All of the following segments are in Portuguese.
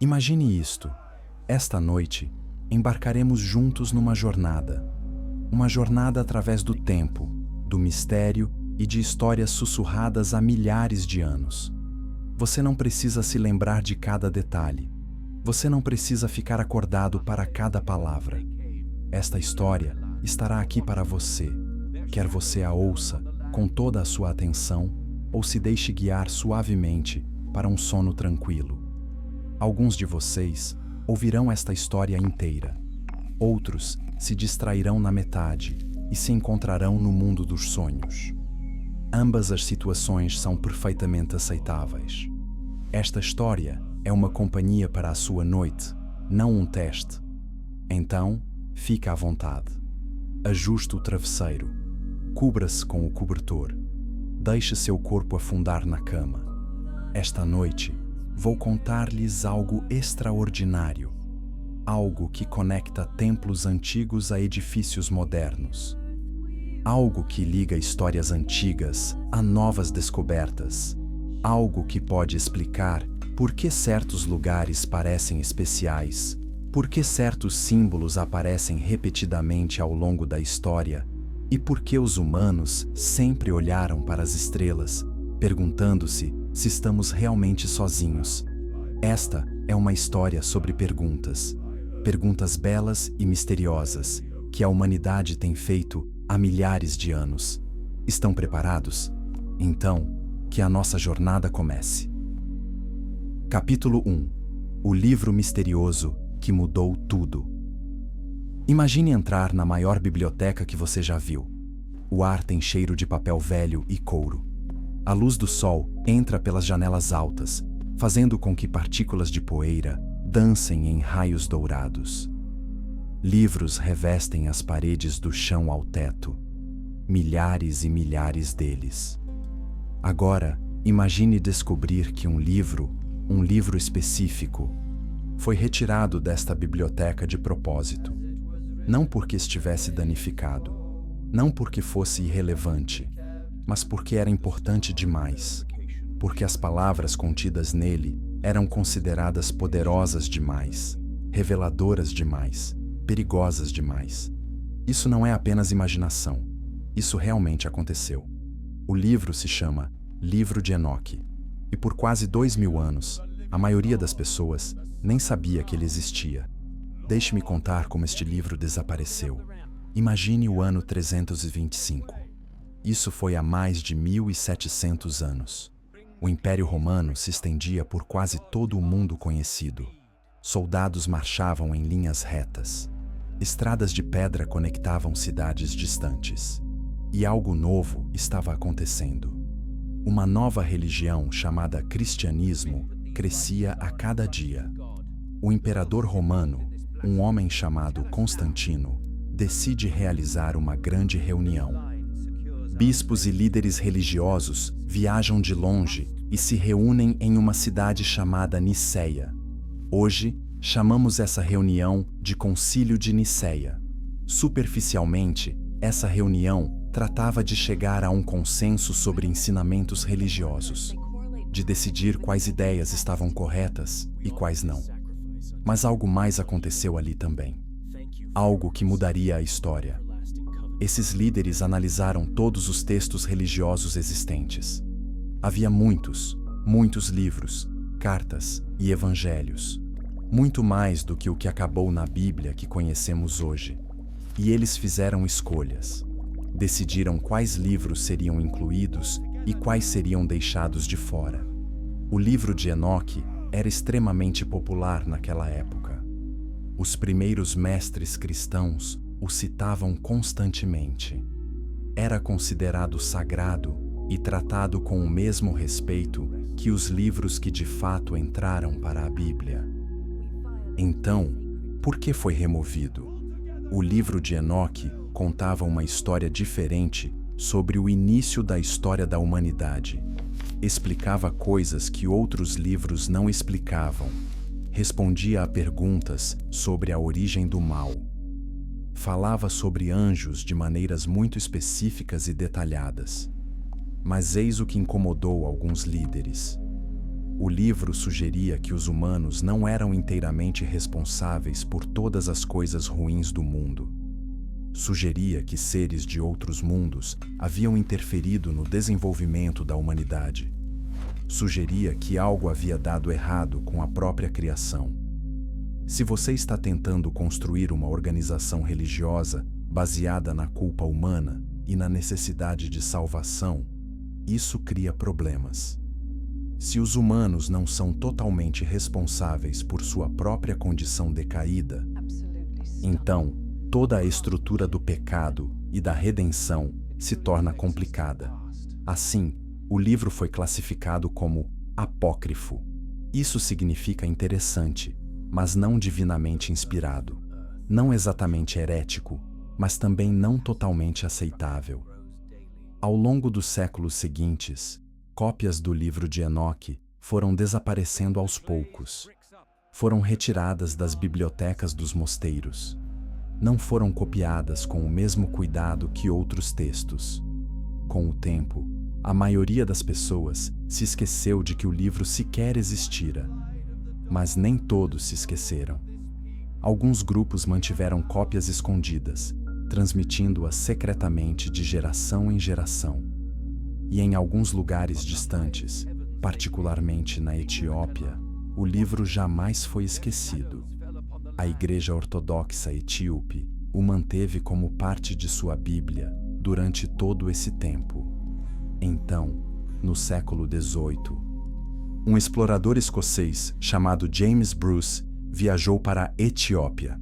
Imagine isto. Esta noite, embarcaremos juntos numa jornada. Uma jornada através do tempo, do mistério e de histórias sussurradas há milhares de anos. Você não precisa se lembrar de cada detalhe. Você não precisa ficar acordado para cada palavra. Esta história estará aqui para você, quer você a ouça com toda a sua atenção ou se deixe guiar suavemente para um sono tranquilo. Alguns de vocês ouvirão esta história inteira. Outros se distrairão na metade e se encontrarão no mundo dos sonhos. Ambas as situações são perfeitamente aceitáveis. Esta história é uma companhia para a sua noite, não um teste. Então, fique à vontade. Ajuste o travesseiro. Cubra-se com o cobertor. Deixe seu corpo afundar na cama. Esta noite, vou contar-lhes algo extraordinário. Algo que conecta templos antigos a edifícios modernos. Algo que liga histórias antigas a novas descobertas. Algo que pode explicar por que certos lugares parecem especiais, por que certos símbolos aparecem repetidamente ao longo da história e por que os humanos sempre olharam para as estrelas, perguntando-se se estamos realmente sozinhos. Esta é uma história sobre perguntas. Perguntas belas e misteriosas que a humanidade tem feito há milhares de anos. Estão preparados? Então, que a nossa jornada comece. Capítulo 1. O livro misterioso que mudou tudo. Imagine entrar na maior biblioteca que você já viu. O ar tem cheiro de papel velho e couro. A luz do sol entra pelas janelas altas, fazendo com que partículas de poeira dancem em raios dourados. Livros revestem as paredes do chão ao teto. Milhares e milhares deles. Agora, imagine descobrir que um livro específico, foi retirado desta biblioteca de propósito. Não porque estivesse danificado, não porque fosse irrelevante, mas porque era importante demais, porque as palavras contidas nele eram consideradas poderosas demais, reveladoras demais, perigosas demais. Isso não é apenas imaginação, isso realmente aconteceu. O livro se chama Livro de Enoque, e por quase 2000 anos, a maioria das pessoas nem sabia que ele existia. Deixe-me contar como este livro desapareceu. Imagine o ano 325. Isso foi há mais de 1700 anos. O Império Romano se estendia por quase todo o mundo conhecido. Soldados marchavam em linhas retas. Estradas de pedra conectavam cidades distantes. E algo novo estava acontecendo. Uma nova religião chamada cristianismo crescia a cada dia. O imperador romano, um homem chamado Constantino, decide realizar uma grande reunião. Bispos e líderes religiosos viajam de longe e se reúnem em uma cidade chamada Niceia. Hoje, chamamos essa reunião de Concílio de Niceia. Superficialmente, essa reunião tratava de chegar a um consenso sobre ensinamentos religiosos, de decidir quais ideias estavam corretas e quais não. Mas algo mais aconteceu ali também. Algo que mudaria a história. Esses líderes analisaram todos os textos religiosos existentes. Havia muitos livros, cartas e evangelhos. Muito mais do que o que acabou na Bíblia que conhecemos hoje. E eles fizeram escolhas. Decidiram quais livros seriam incluídos e quais seriam deixados de fora. O livro de Enoque era extremamente popular naquela época. Os primeiros mestres cristãos o citavam constantemente. Era considerado sagrado e tratado com o mesmo respeito que os livros que de fato entraram para a Bíblia. Então, por que foi removido? O livro de Enoque contava uma história diferente sobre o início da história da humanidade. Explicava coisas que outros livros não explicavam. Respondia a perguntas sobre a origem do mal. Falava sobre anjos de maneiras muito específicas e detalhadas. Mas eis o que incomodou alguns líderes. O livro sugeria que os humanos não eram inteiramente responsáveis por todas as coisas ruins do mundo. Sugeria que seres de outros mundos haviam interferido no desenvolvimento da humanidade. Sugeria que algo havia dado errado com a própria criação. Se você está tentando construir uma organização religiosa baseada na culpa humana e na necessidade de salvação, isso cria problemas. Se os humanos não são totalmente responsáveis por sua própria condição decaída, então toda a estrutura do pecado e da redenção se torna complicada. Assim, o livro foi classificado como apócrifo. Isso significa interessante, mas não divinamente inspirado. Não exatamente herético, mas também não totalmente aceitável. Ao longo dos séculos seguintes, cópias do livro de Enoque foram desaparecendo aos poucos. Foram retiradas das bibliotecas dos mosteiros. Não foram copiadas com o mesmo cuidado que outros textos. Com o tempo, a maioria das pessoas se esqueceu de que o livro sequer existira. Mas nem todos se esqueceram. Alguns grupos mantiveram cópias escondidas, transmitindo-as secretamente de geração em geração. E em alguns lugares distantes, particularmente na Etiópia, o livro jamais foi esquecido. A Igreja Ortodoxa Etíope o manteve como parte de sua Bíblia durante todo esse tempo. Então, no século XVIII, um explorador escocês chamado James Bruce viajou para a Etiópia.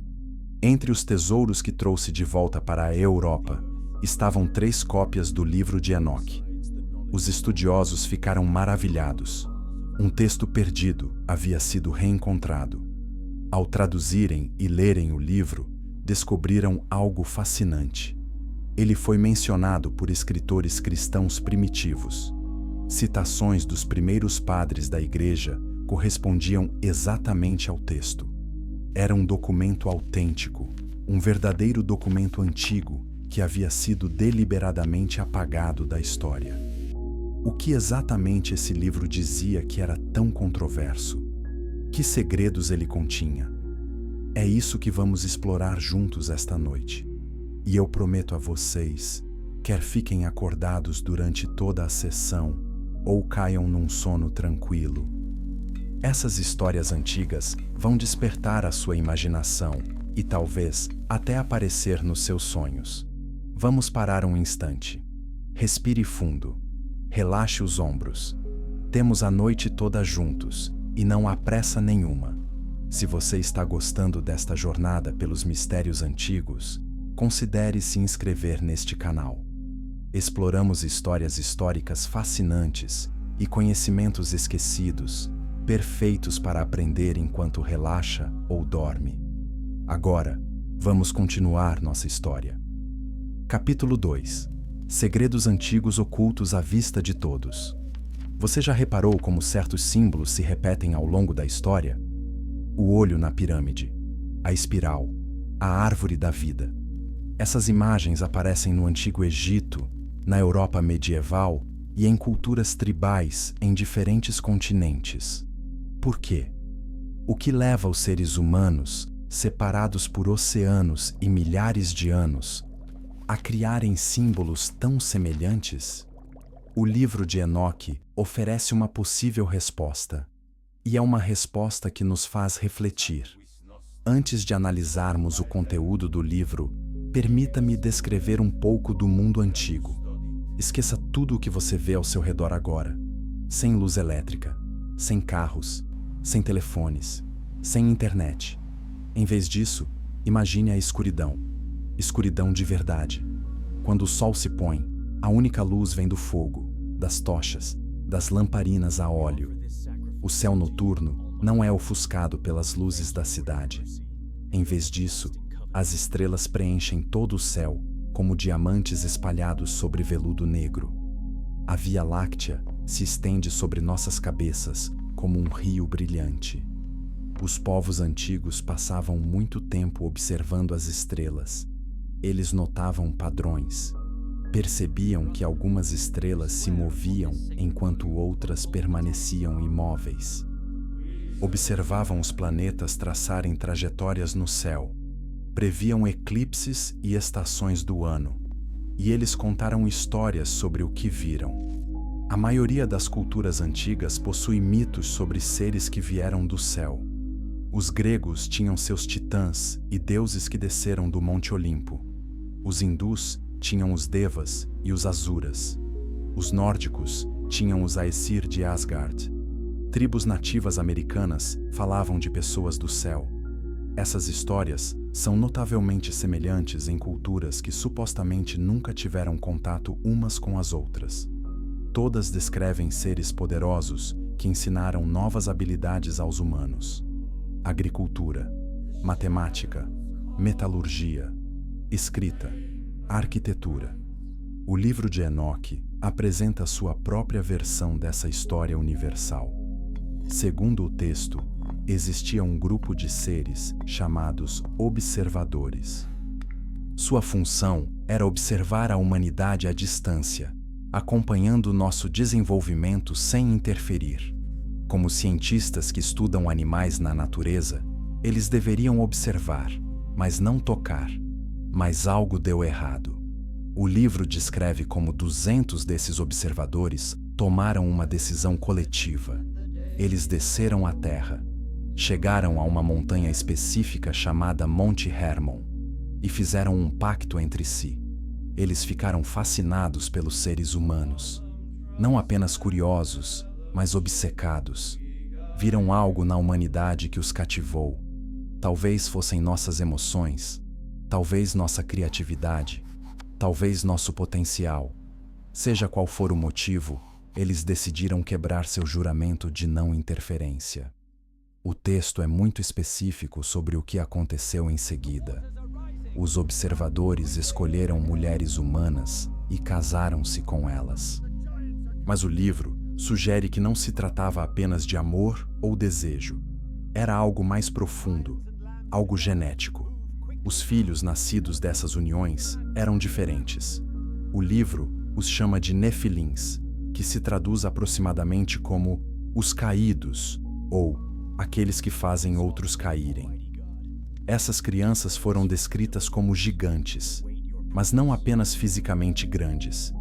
Entre os tesouros que trouxe de volta para a Europa estavam 3 cópias do livro de Enoque. Os estudiosos ficaram maravilhados. Um texto perdido havia sido reencontrado. Ao traduzirem e lerem o livro, descobriram algo fascinante. Ele foi mencionado por escritores cristãos primitivos. Citações dos primeiros padres da Igreja correspondiam exatamente ao texto. Era um documento autêntico, um verdadeiro documento antigo que havia sido deliberadamente apagado da história. O que exatamente esse livro dizia que era tão controverso? Que segredos ele continha? É isso que vamos explorar juntos esta noite. E eu prometo a vocês, quer fiquem acordados durante toda a sessão, ou caiam num sono tranquilo, essas histórias antigas vão despertar a sua imaginação e talvez até aparecer nos seus sonhos. Vamos parar um instante. Respire fundo. Relaxe os ombros. Temos a noite toda juntos e não há pressa nenhuma. Se você está gostando desta jornada pelos mistérios antigos, considere se inscrever neste canal. Exploramos histórias históricas fascinantes e conhecimentos esquecidos, perfeitos para aprender enquanto relaxa ou dorme. Agora, vamos continuar nossa história. Capítulo 2. Segredos antigos ocultos à vista de todos. Você já reparou como certos símbolos se repetem ao longo da história? O olho na pirâmide, a espiral, a árvore da vida. Essas imagens aparecem no Antigo Egito, na Europa medieval e em culturas tribais em diferentes continentes. Por quê? O que leva os seres humanos, separados por oceanos e milhares de anos, a criarem símbolos tão semelhantes? O livro de Enoque oferece uma possível resposta, e é uma resposta que nos faz refletir. Antes de analisarmos o conteúdo do livro, permita-me descrever um pouco do mundo antigo. Esqueça tudo o que você vê ao seu redor agora. Sem luz elétrica, sem carros, sem telefones, sem internet. Em vez disso, imagine a escuridão. Escuridão de verdade. Quando o sol se põe, a única luz vem do fogo, das tochas, das lamparinas a óleo. O céu noturno não é ofuscado pelas luzes da cidade. Em vez disso, as estrelas preenchem todo o céu, como diamantes espalhados sobre veludo negro. A Via Láctea se estende sobre nossas cabeças como um rio brilhante. Os povos antigos passavam muito tempo observando as estrelas. Eles notavam padrões. Percebiam que algumas estrelas se moviam enquanto outras permaneciam imóveis. Observavam os planetas traçarem trajetórias no céu, previam eclipses e estações do ano, e eles contaram histórias sobre o que viram. A maioria das culturas antigas possui mitos sobre seres que vieram do céu. Os gregos tinham seus titãs e deuses que desceram do Monte Olimpo. Os hindus tinham os Devas e os Asuras. Os nórdicos tinham os Aesir de Asgard. Tribos nativas americanas falavam de pessoas do céu. Essas histórias são notavelmente semelhantes em culturas que supostamente nunca tiveram contato umas com as outras. Todas descrevem seres poderosos que ensinaram novas habilidades aos humanos. Agricultura, matemática, metalurgia, escrita, arquitetura. O livro de Enoque apresenta sua própria versão dessa história universal. Segundo o texto, existia um grupo de seres chamados observadores. Sua função era observar a humanidade à distância, acompanhando nosso desenvolvimento sem interferir. Como cientistas que estudam animais na natureza, eles deveriam observar, mas não tocar. Mas algo deu errado. O livro descreve como 200 desses observadores tomaram uma decisão coletiva. Eles desceram à terra, chegaram a uma montanha específica chamada Monte Hermon e fizeram um pacto entre si. Eles ficaram fascinados pelos seres humanos, não apenas curiosos, mas obcecados. Viram algo na humanidade que os cativou. Talvez fossem nossas emoções, talvez nossa criatividade, talvez nosso potencial. Seja qual for o motivo, eles decidiram quebrar seu juramento de não interferência. O texto é muito específico sobre o que aconteceu em seguida. Os observadores escolheram mulheres humanas e casaram-se com elas. Mas o livro sugere que não se tratava apenas de amor ou desejo. Era algo mais profundo, algo genético. Os filhos nascidos dessas uniões eram diferentes. O livro os chama de Nefilins, que se traduz aproximadamente como os caídos ou aqueles que fazem outros caírem. Essas crianças foram descritas como gigantes, mas não apenas fisicamente grandes.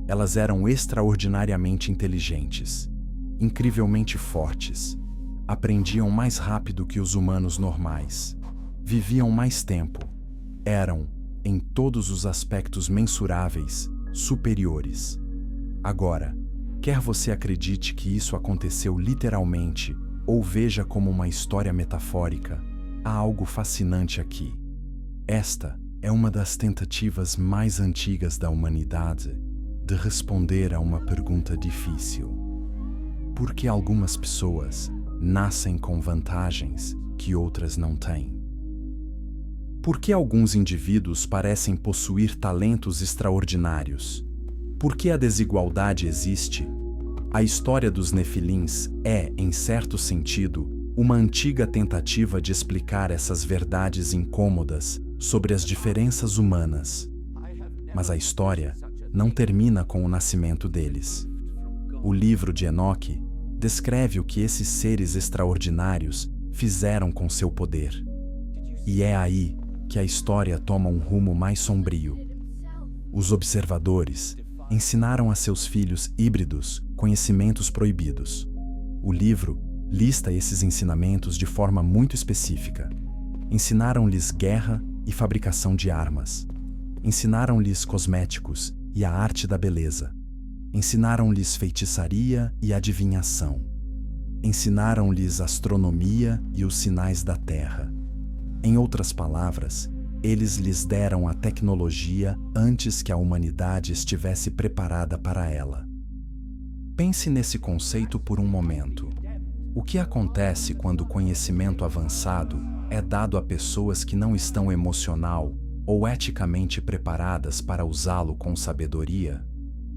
Elas eram extraordinariamente inteligentes, incrivelmente fortes, aprendiam mais rápido que os humanos normais, viviam mais tempo, eram, em todos os aspectos mensuráveis, superiores. Agora, quer você acredite que isso aconteceu literalmente ou veja como uma história metafórica, há algo fascinante aqui. Esta é uma das tentativas mais antigas da humanidade de responder a uma pergunta difícil. Por que algumas pessoas nascem com vantagens que outras não têm? Por que alguns indivíduos parecem possuir talentos extraordinários? Por que a desigualdade existe? A história dos Nefilins é, em certo sentido, uma antiga tentativa de explicar essas verdades incômodas sobre as diferenças humanas. Mas a história não termina com o nascimento deles. O livro de Enoque descreve o que esses seres extraordinários fizeram com seu poder. E é aí que a história toma um rumo mais sombrio. Os observadores ensinaram a seus filhos híbridos conhecimentos proibidos. O livro lista esses ensinamentos de forma muito específica. Ensinaram-lhes guerra e fabricação de armas. Ensinaram-lhes cosméticos e a arte da beleza. Ensinaram-lhes feitiçaria e adivinhação. Ensinaram-lhes astronomia e os sinais da terra. Em outras palavras, eles lhes deram a tecnologia antes que a humanidade estivesse preparada para ela. Pense nesse conceito por um momento. O que acontece quando o conhecimento avançado é dado a pessoas que não estão emocional ou eticamente preparadas para usá-lo com sabedoria?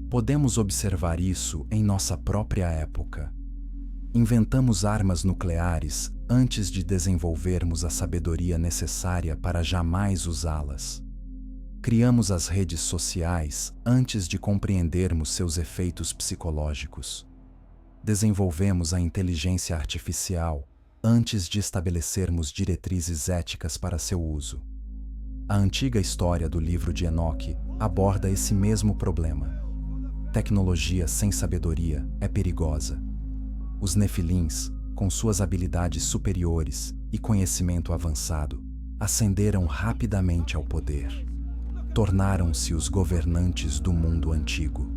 Podemos observar isso em nossa própria época. Inventamos armas nucleares antes de desenvolvermos a sabedoria necessária para jamais usá-las. Criamos as redes sociais antes de compreendermos seus efeitos psicológicos. Desenvolvemos a inteligência artificial antes de estabelecermos diretrizes éticas para seu uso. A antiga história do livro de Enoque aborda esse mesmo problema. Tecnologia sem sabedoria é perigosa. Os Nefilins, com suas habilidades superiores e conhecimento avançado, ascenderam rapidamente ao poder. Tornaram-se os governantes do mundo antigo.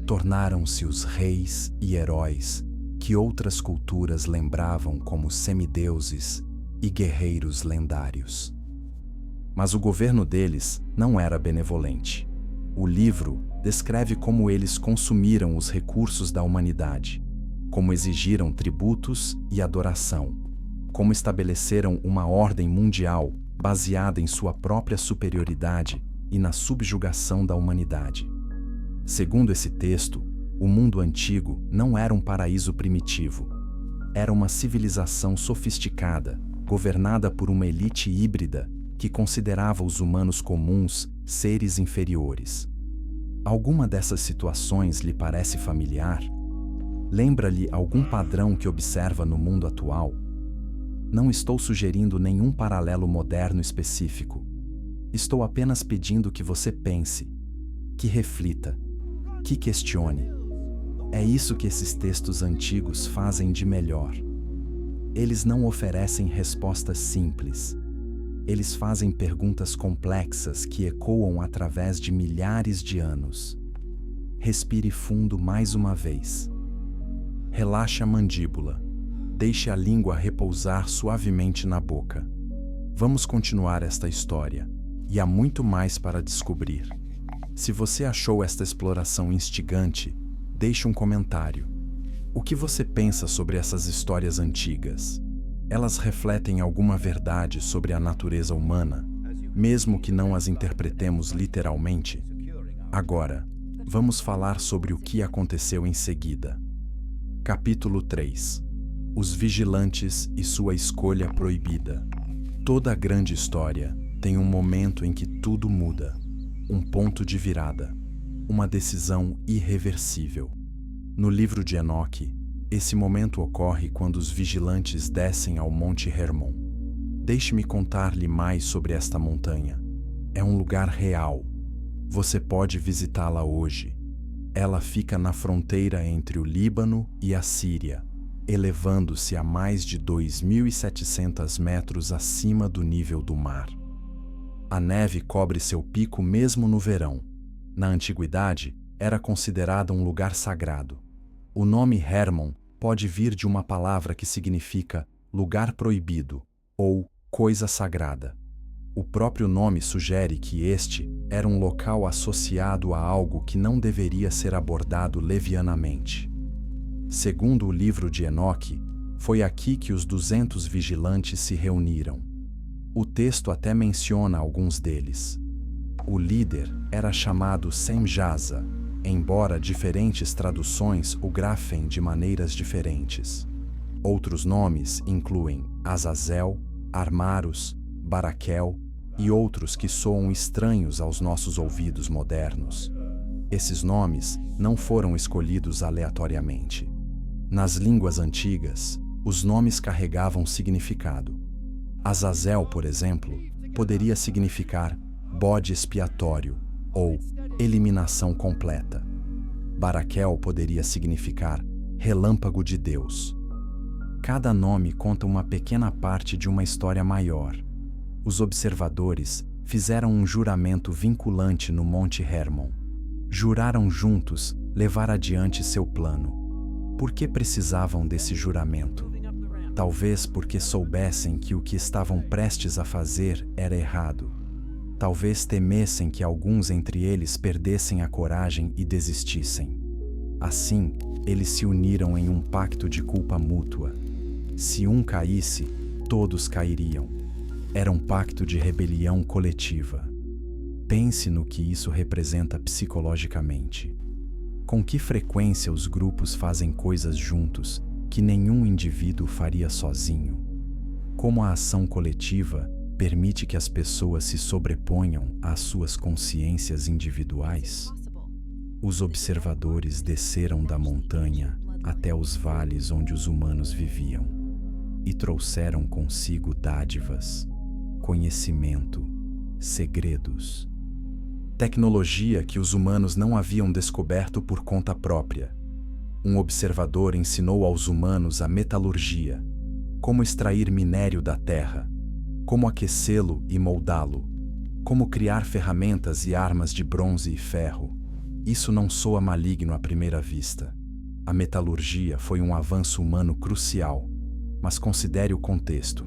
Tornaram-se os reis e heróis que outras culturas lembravam como semideuses e guerreiros lendários. Mas o governo deles não era benevolente. O livro descreve como eles consumiram os recursos da humanidade, como exigiram tributos e adoração, como estabeleceram uma ordem mundial baseada em sua própria superioridade e na subjugação da humanidade. Segundo esse texto, o mundo antigo não era um paraíso primitivo. Era uma civilização sofisticada, governada por uma elite híbrida que considerava os humanos comuns seres inferiores. Alguma dessas situações lhe parece familiar? Lembra-lhe algum padrão que observa no mundo atual? Não estou sugerindo nenhum paralelo moderno específico. Estou apenas pedindo que você pense, que reflita, que questione. É isso que esses textos antigos fazem de melhor. Eles não oferecem respostas simples. Eles fazem perguntas complexas que ecoam através de milhares de anos. Respire fundo mais uma vez. Relaxe a mandíbula. Deixe a língua repousar suavemente na boca. Vamos continuar esta história, e há muito mais para descobrir. Se você achou esta exploração instigante, deixe um comentário. O que você pensa sobre essas histórias antigas? Elas refletem alguma verdade sobre a natureza humana, mesmo que não as interpretemos literalmente? Agora, vamos falar sobre o que aconteceu em seguida. Capítulo 3. Os vigilantes e sua escolha proibida. Toda grande história tem um momento em que tudo muda, um ponto de virada, uma decisão irreversível. No livro de Enoque, esse momento ocorre quando os vigilantes descem ao Monte Hermon. Deixe-me contar-lhe mais sobre esta montanha. É um lugar real. Você pode visitá-la hoje. Ela fica na fronteira entre o Líbano e a Síria, elevando-se a mais de 2.700 metros acima do nível do mar. A neve cobre seu pico mesmo no verão. Na antiguidade, era considerada um lugar sagrado. O nome Hermon pode vir de uma palavra que significa lugar proibido ou coisa sagrada. O próprio nome sugere que este era um local associado a algo que não deveria ser abordado levianamente. Segundo o livro de Enoque, foi aqui que os 200 vigilantes se reuniram. O texto até menciona alguns deles. O líder era chamado Semjaza, embora diferentes traduções o grafem de maneiras diferentes. Outros nomes incluem Azazel, Armaros, Baraquel e outros que soam estranhos aos nossos ouvidos modernos. Esses nomes não foram escolhidos aleatoriamente. Nas línguas antigas, os nomes carregavam significado. Azazel, por exemplo, poderia significar bode expiatório ou eliminação completa. Baraquel poderia significar relâmpago de Deus. Cada nome conta uma pequena parte de uma história maior. Os observadores fizeram um juramento vinculante no Monte Hermon. Juraram juntos levar adiante seu plano. Por que precisavam desse juramento? Talvez porque soubessem que o que estavam prestes a fazer era errado. Talvez temessem que alguns entre eles perdessem a coragem e desistissem. Assim, eles se uniram em um pacto de culpa mútua. Se um caísse, todos cairiam. Era um pacto de rebelião coletiva. Pense no que isso representa psicologicamente. Com que frequência os grupos fazem coisas juntos que nenhum indivíduo faria sozinho? Como a ação coletiva permite que as pessoas se sobreponham às suas consciências individuais? Os observadores desceram da montanha até os vales onde os humanos viviam e trouxeram consigo dádivas, conhecimento, segredos, tecnologia que os humanos não haviam descoberto por conta própria. Um observador ensinou aos humanos a metalurgia, como extrair minério da terra, como aquecê-lo e moldá-lo, como criar ferramentas e armas de bronze e ferro. Isso não soa maligno à primeira vista. A metalurgia foi um avanço humano crucial, mas considere o contexto.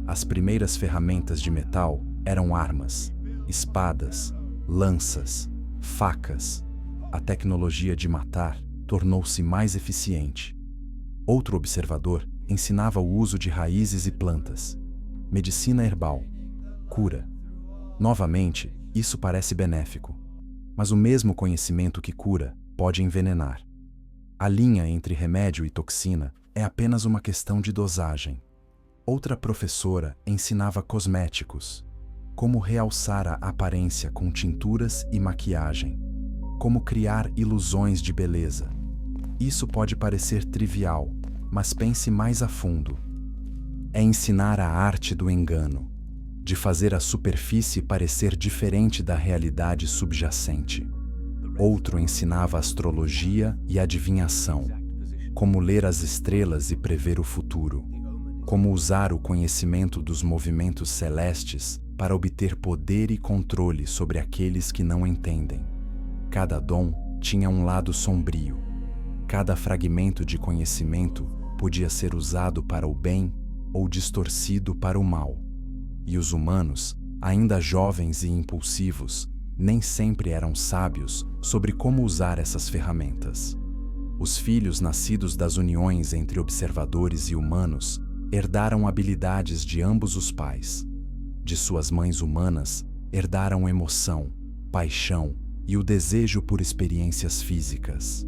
As primeiras ferramentas de metal eram armas, espadas, lanças, facas. A tecnologia de matar tornou-se mais eficiente. Outro observador ensinava o uso de raízes e plantas, medicina herbal, cura. Novamente, isso parece benéfico, mas o mesmo conhecimento que cura pode envenenar. A linha entre remédio e toxina é apenas uma questão de dosagem. Outra professora ensinava cosméticos, como realçar a aparência com tinturas e maquiagem, como criar ilusões de beleza. Isso pode parecer trivial, mas pense mais a fundo. É ensinar a arte do engano, de fazer a superfície parecer diferente da realidade subjacente. Outro ensinava astrologia e adivinhação, como ler as estrelas e prever o futuro, como usar o conhecimento dos movimentos celestes para obter poder e controle sobre aqueles que não entendem. Cada dom tinha um lado sombrio. Cada fragmento de conhecimento podia ser usado para o bem ou distorcido para o mal. E os humanos, ainda jovens e impulsivos, nem sempre eram sábios sobre como usar essas ferramentas. Os filhos nascidos das uniões entre observadores e humanos herdaram habilidades de ambos os pais. De suas mães humanas, herdaram emoção, paixão e o desejo por experiências físicas.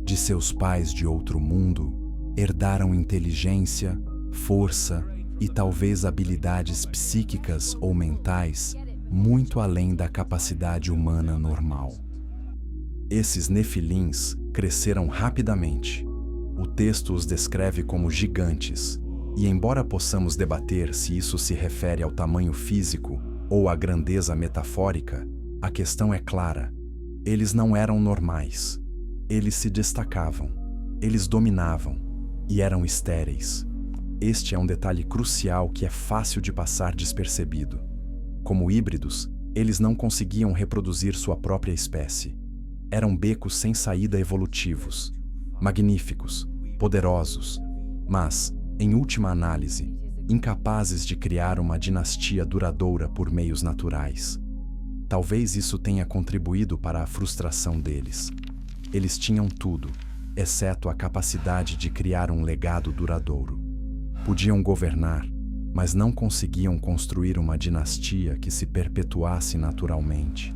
De seus pais de outro mundo, herdaram inteligência, força e talvez habilidades psíquicas ou mentais muito além da capacidade humana normal. Esses nefilins cresceram rapidamente. O texto os descreve como gigantes, e embora possamos debater se isso se refere ao tamanho físico ou à grandeza metafórica, a questão é clara. Eles não eram normais. Eles se destacavam. Eles dominavam. E eram estéreis. Este é um detalhe crucial que é fácil de passar despercebido. Como híbridos, eles não conseguiam reproduzir sua própria espécie. Eram becos sem saída evolutivos, magníficos, poderosos, mas, em última análise, incapazes de criar uma dinastia duradoura por meios naturais. Talvez isso tenha contribuído para a frustração deles. Eles tinham tudo, exceto a capacidade de criar um legado duradouro. Podiam governar, mas não conseguiam construir uma dinastia que se perpetuasse naturalmente.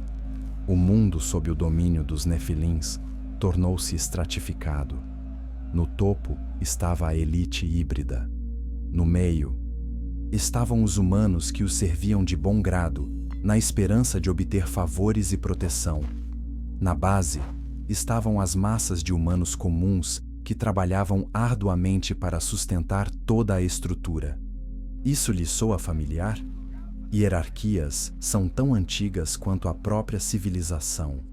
O mundo sob o domínio dos nefilins tornou-se estratificado. No topo estava a elite híbrida. No meio estavam os humanos que os serviam de bom grado, na esperança de obter favores e proteção. Na base estavam as massas de humanos comuns que trabalhavam arduamente para sustentar toda a estrutura. Isso lhe soa familiar? Hierarquias são tão antigas quanto a própria civilização.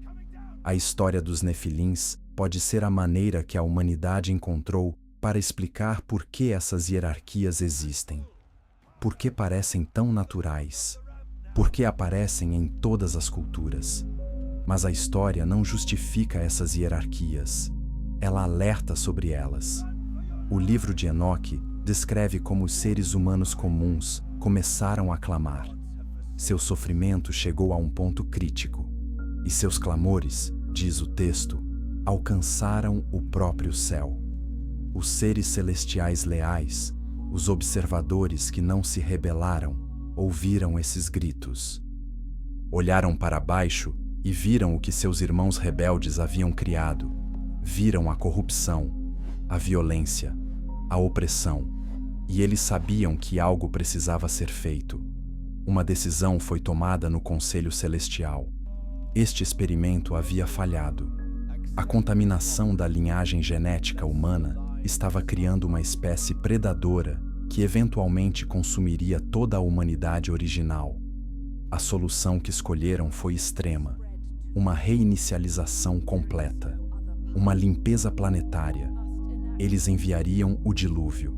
A história dos nefilins pode ser a maneira que a humanidade encontrou para explicar por que essas hierarquias existem. Por que parecem tão naturais? Por que aparecem em todas as culturas? Mas a história não justifica essas hierarquias. Ela alerta sobre elas. O livro de Enoque descreve como os seres humanos comuns começaram a clamar. Seu sofrimento chegou a um ponto crítico, e seus clamores, diz o texto, alcançaram o próprio céu. Os seres celestiais leais, os observadores que não se rebelaram, ouviram esses gritos. Olharam para baixo e viram o que seus irmãos rebeldes haviam criado. Viram a corrupção, a violência, a opressão, e eles sabiam que algo precisava ser feito. Uma decisão foi tomada no Conselho Celestial. Este experimento havia falhado. A contaminação da linhagem genética humana estava criando uma espécie predadora que eventualmente consumiria toda a humanidade original. A solução que escolheram foi extrema: uma reinicialização completa, uma limpeza planetária. Eles enviariam o dilúvio.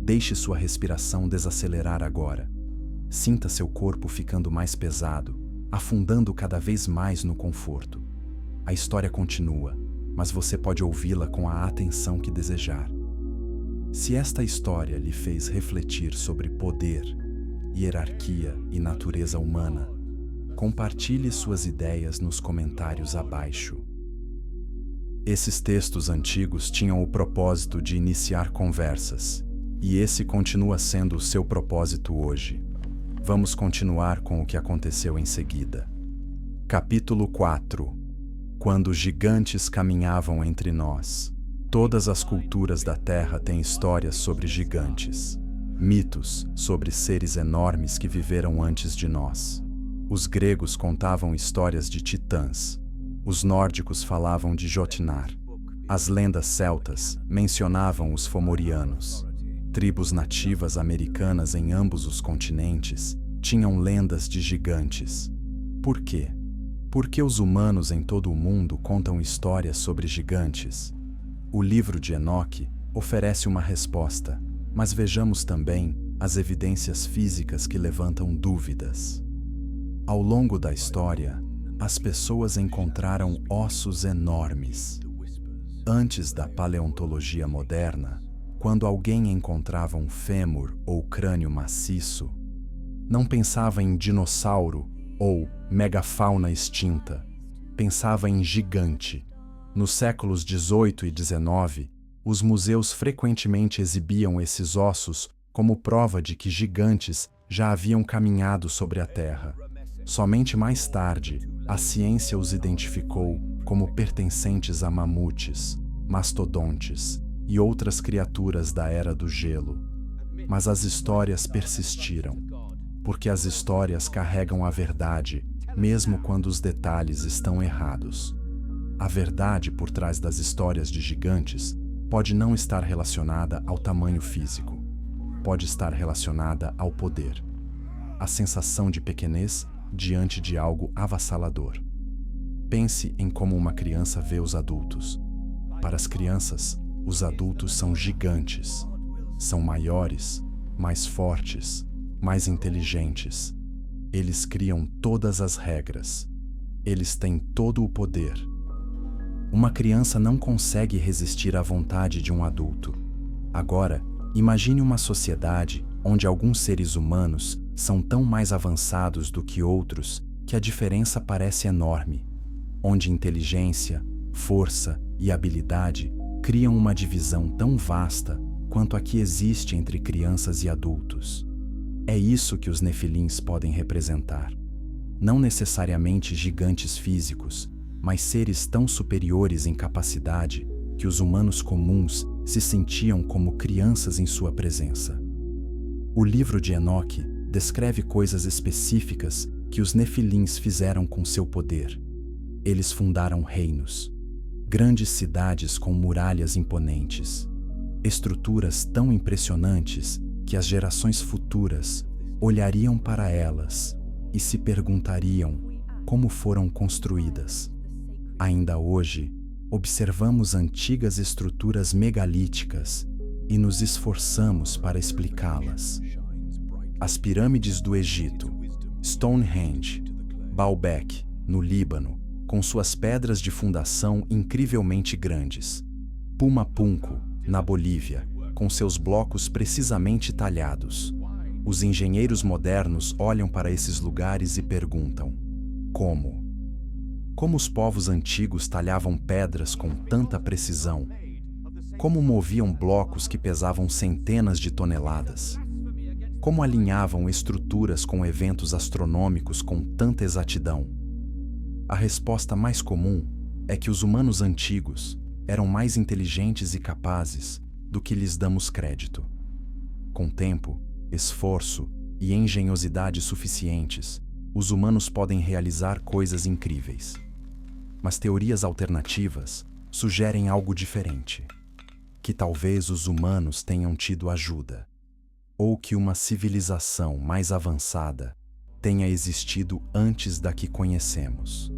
Deixe sua respiração desacelerar agora. Sinta seu corpo ficando mais pesado, afundando cada vez mais no conforto. A história continua, mas você pode ouvi-la com a atenção que desejar. Se esta história lhe fez refletir sobre poder, hierarquia e natureza humana, compartilhe suas ideias nos comentários abaixo. Esses textos antigos tinham o propósito de iniciar conversas, e esse continua sendo o seu propósito hoje. Vamos continuar com o que aconteceu em seguida. Capítulo 4. Quando gigantes caminhavam entre nós. Todas as culturas da Terra têm histórias sobre gigantes. Mitos sobre seres enormes que viveram antes de nós. Os gregos contavam histórias de titãs. Os nórdicos falavam de Jotnar. As lendas celtas mencionavam os fomorianos. Tribos nativas americanas em ambos os continentes tinham lendas de gigantes. Por quê? Porque os humanos em todo o mundo contam histórias sobre gigantes. O livro de Enoque oferece uma resposta, mas vejamos também as evidências físicas que levantam dúvidas. Ao longo da história, as pessoas encontraram ossos enormes. Antes da paleontologia moderna, quando alguém encontrava um fêmur ou crânio maciço, não pensava em dinossauro ou megafauna extinta, pensava em gigante. Nos séculos XVIII e XIX, os museus frequentemente exibiam esses ossos como prova de que gigantes já haviam caminhado sobre a Terra. Somente mais tarde, a ciência os identificou como pertencentes a mamutes, mastodontes e outras criaturas da Era do Gelo. Mas as histórias persistiram, porque as histórias carregam a verdade, mesmo quando os detalhes estão errados. A verdade por trás das histórias de gigantes pode não estar relacionada ao tamanho físico. Pode estar relacionada ao poder. A sensação de pequenez diante de algo avassalador. Pense em como uma criança vê os adultos. Para as crianças, os adultos são gigantes. São maiores, mais fortes, mais inteligentes. Eles criam todas as regras. Eles têm todo o poder. Uma criança não consegue resistir à vontade de um adulto. Agora, imagine uma sociedade onde alguns seres humanos são tão mais avançados do que outros que a diferença parece enorme, onde inteligência, força e habilidade criam uma divisão tão vasta quanto a que existe entre crianças e adultos. É isso que os nefilins podem representar. Não necessariamente gigantes físicos, mas seres tão superiores em capacidade que os humanos comuns se sentiam como crianças em sua presença. O livro de Enoque descreve coisas específicas que os nefilins fizeram com seu poder. Eles fundaram reinos, grandes cidades com muralhas imponentes, estruturas tão impressionantes que as gerações futuras olhariam para elas e se perguntariam como foram construídas. Ainda hoje, observamos antigas estruturas megalíticas e nos esforçamos para explicá-las. As pirâmides do Egito, Stonehenge, Baalbek, no Líbano, com suas pedras de fundação incrivelmente grandes, Pumapunku, na Bolívia, com seus blocos precisamente talhados. Os engenheiros modernos olham para esses lugares e perguntam: como? Como os povos antigos talhavam pedras com tanta precisão? Como moviam blocos que pesavam centenas de toneladas? Como alinhavam estruturas com eventos astronômicos com tanta exatidão? A resposta mais comum é que os humanos antigos eram mais inteligentes e capazes do que lhes damos crédito. Com tempo, esforço e engenhosidade suficientes, os humanos podem realizar coisas incríveis. Mas teorias alternativas sugerem algo diferente. Que talvez os humanos tenham tido ajuda, ou que uma civilização mais avançada tenha existido antes da que conhecemos.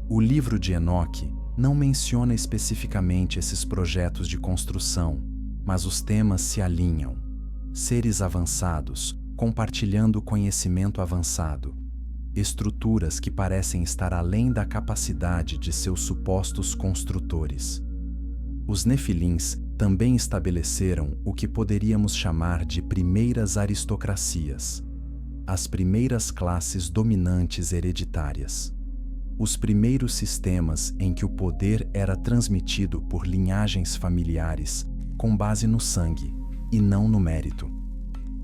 O livro de Enoque não menciona especificamente esses projetos de construção, mas os temas se alinham. Seres avançados, compartilhando conhecimento avançado. Estruturas que parecem estar além da capacidade de seus supostos construtores. Os Nefilins também estabeleceram o que poderíamos chamar de primeiras aristocracias, as primeiras classes dominantes hereditárias. Os primeiros sistemas em que o poder era transmitido por linhagens familiares com base no sangue e não no mérito.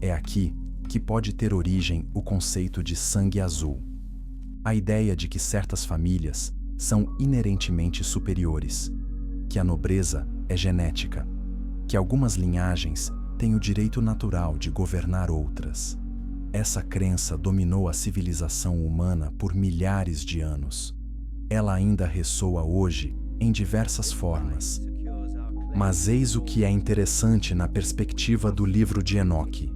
É aqui que pode ter origem o conceito de sangue azul. A ideia de que certas famílias são inerentemente superiores, que a nobreza é genética, que algumas linhagens têm o direito natural de governar outras. Essa crença dominou a civilização humana por milhares de anos. Ela ainda ressoa hoje em diversas formas. Mas eis o que é interessante na perspectiva do livro de Enoque.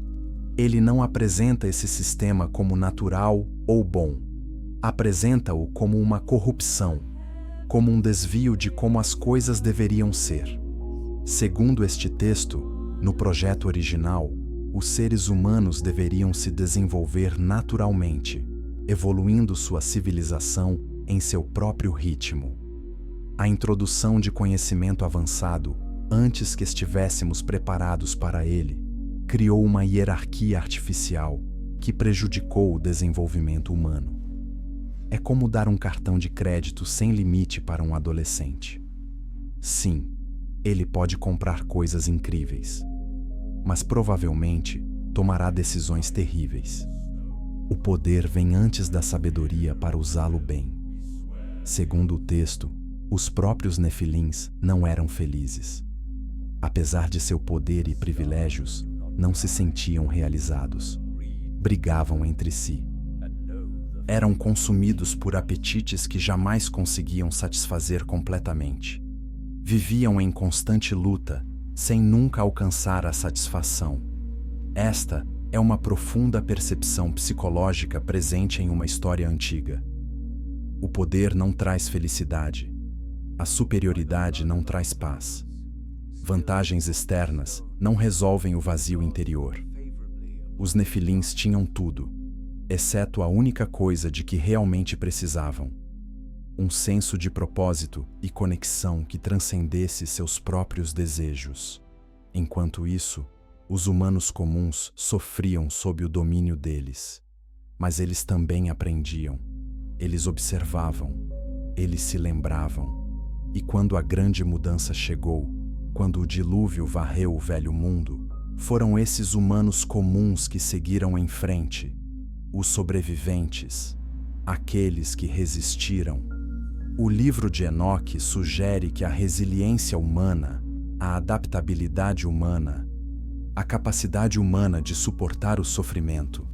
Ele não apresenta esse sistema como natural ou bom. Apresenta-o como uma corrupção, como um desvio de como as coisas deveriam ser. Segundo este texto, no projeto original, os seres humanos deveriam se desenvolver naturalmente, evoluindo sua civilização em seu próprio ritmo. A introdução de conhecimento avançado, antes que estivéssemos preparados para ele, criou uma hierarquia artificial que prejudicou o desenvolvimento humano. É como dar um cartão de crédito sem limite para um adolescente. Sim, ele pode comprar coisas incríveis, mas provavelmente tomará decisões terríveis. O poder vem antes da sabedoria para usá-lo bem. Segundo o texto, os próprios Nefilins não eram felizes. Apesar de seu poder e privilégios, não se sentiam realizados. Brigavam entre si. Eram consumidos por apetites que jamais conseguiam satisfazer completamente. Viviam em constante luta, sem nunca alcançar a satisfação. Esta é uma profunda percepção psicológica presente em uma história antiga. O poder não traz felicidade. A superioridade não traz paz. Vantagens externas não resolvem o vazio interior. Os Nefilins tinham tudo, exceto a única coisa de que realmente precisavam: um senso de propósito e conexão que transcendesse seus próprios desejos. Enquanto isso, os humanos comuns sofriam sob o domínio deles. Mas eles também aprendiam. Eles observavam. Eles se lembravam. E quando a grande mudança chegou, quando o dilúvio varreu o velho mundo, foram esses humanos comuns que seguiram em frente, os sobreviventes, aqueles que resistiram. O livro de Enoque sugere que a resiliência humana, a adaptabilidade humana, a capacidade humana de suportar o sofrimento,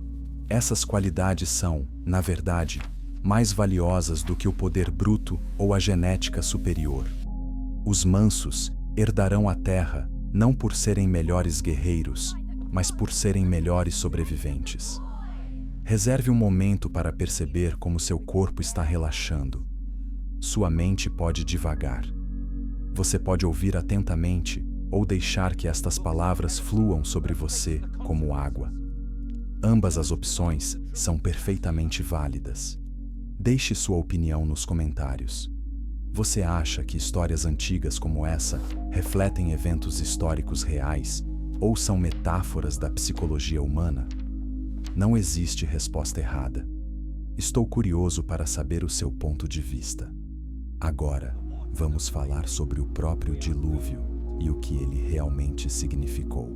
essas qualidades são, na verdade, mais valiosas do que o poder bruto ou a genética superior. Os mansos herdarão a terra não por serem melhores guerreiros, mas por serem melhores sobreviventes. Reserve um momento para perceber como seu corpo está relaxando. Sua mente pode divagar. Você pode ouvir atentamente ou deixar que estas palavras fluam sobre você como água. Ambas as opções são perfeitamente válidas. Deixe sua opinião nos comentários. Você acha que histórias antigas como essa refletem eventos históricos reais ou são metáforas da psicologia humana? Não existe resposta errada. Estou curioso para saber o seu ponto de vista. Agora, vamos falar sobre o próprio dilúvio e o que ele realmente significou.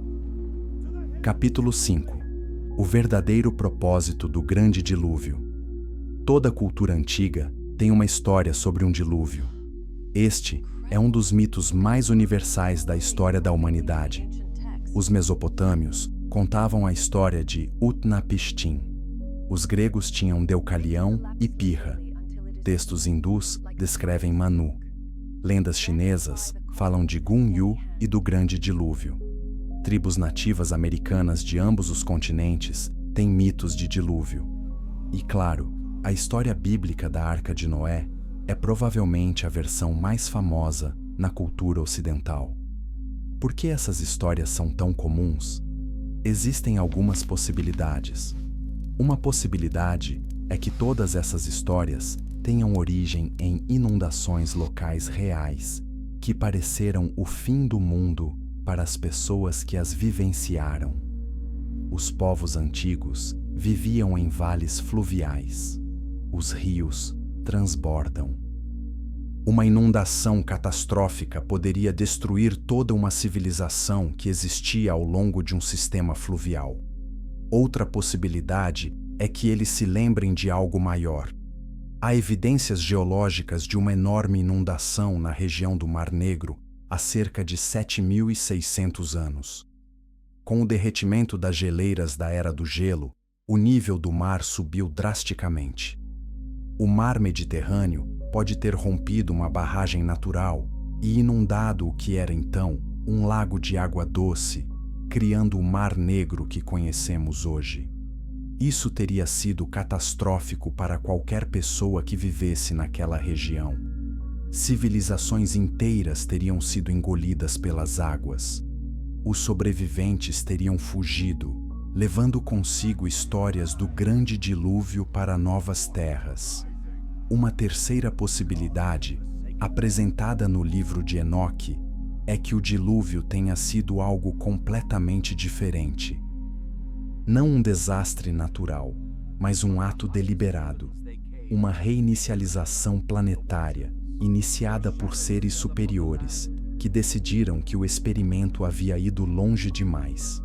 Capítulo 5. O verdadeiro propósito do grande dilúvio. Toda cultura antiga tem uma história sobre um dilúvio. Este é um dos mitos mais universais da história da humanidade. Os mesopotâmios contavam a história de Utnapishtim. Os gregos tinham Deucalião e Pirra. Textos hindus descrevem Manu. Lendas chinesas falam de Gun Yu e do Grande Dilúvio. Tribos nativas americanas de ambos os continentes têm mitos de dilúvio. E claro, a história bíblica da Arca de Noé é provavelmente a versão mais famosa na cultura ocidental. Por que essas histórias são tão comuns? Existem algumas possibilidades. Uma possibilidade é que todas essas histórias tenham origem em inundações locais reais, que pareceram o fim do mundo para as pessoas que as vivenciaram. Os povos antigos viviam em vales fluviais. Os rios transbordam. Uma inundação catastrófica poderia destruir toda uma civilização que existia ao longo de um sistema fluvial. Outra possibilidade é que eles se lembrem de algo maior. Há evidências geológicas de uma enorme inundação na região do Mar Negro há cerca de 7.600 anos. Com o derretimento das geleiras da Era do Gelo, o nível do mar subiu drasticamente. O mar Mediterrâneo pode ter rompido uma barragem natural e inundado o que era então um lago de água doce, criando o Mar Negro que conhecemos hoje. Isso teria sido catastrófico para qualquer pessoa que vivesse naquela região. Civilizações inteiras teriam sido engolidas pelas águas. Os sobreviventes teriam fugido, levando consigo histórias do grande dilúvio para novas terras. Uma terceira possibilidade, apresentada no livro de Enoque, é que o dilúvio tenha sido algo completamente diferente. Não um desastre natural, mas um ato deliberado, uma reinicialização planetária, iniciada por seres superiores, que decidiram que o experimento havia ido longe demais.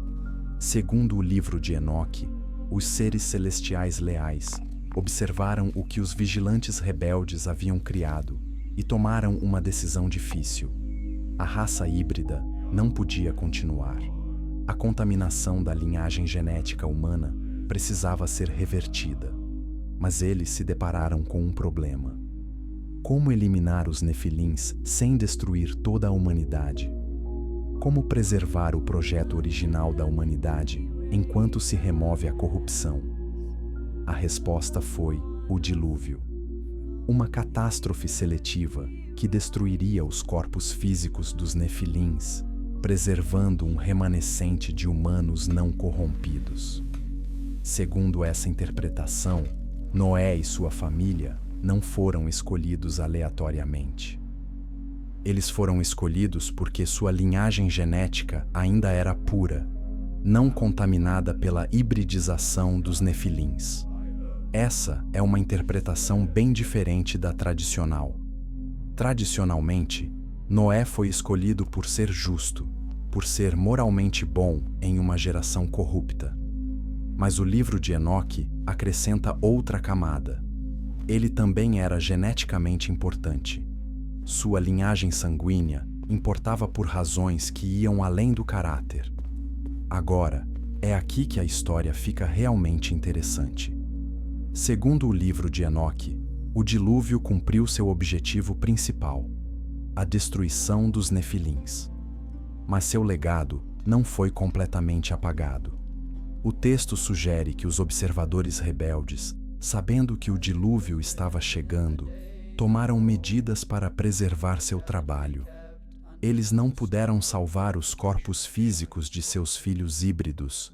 Segundo o livro de Enoque, os seres celestiais leais observaram o que os vigilantes rebeldes haviam criado e tomaram uma decisão difícil. A raça híbrida não podia continuar. A contaminação da linhagem genética humana precisava ser revertida. Mas eles se depararam com um problema. Como eliminar os nefilins sem destruir toda a humanidade? Como preservar o projeto original da humanidade enquanto se remove a corrupção? A resposta foi o dilúvio. Uma catástrofe seletiva que destruiria os corpos físicos dos nefilins, preservando um remanescente de humanos não corrompidos. Segundo essa interpretação, Noé e sua família não foram escolhidos aleatoriamente. Eles foram escolhidos porque sua linhagem genética ainda era pura, não contaminada pela hibridização dos nefilins. Essa é uma interpretação bem diferente da tradicional. Tradicionalmente, Noé foi escolhido por ser justo, por ser moralmente bom em uma geração corrupta. Mas o livro de Enoque acrescenta outra camada. Ele também era geneticamente importante. Sua linhagem sanguínea importava por razões que iam além do caráter. Agora, é aqui que a história fica realmente interessante. Segundo o livro de Enoque, o dilúvio cumpriu seu objetivo principal, a destruição dos nefilins. Mas seu legado não foi completamente apagado. O texto sugere que os observadores rebeldes, sabendo que o dilúvio estava chegando, tomaram medidas para preservar seu trabalho. Eles não puderam salvar os corpos físicos de seus filhos híbridos,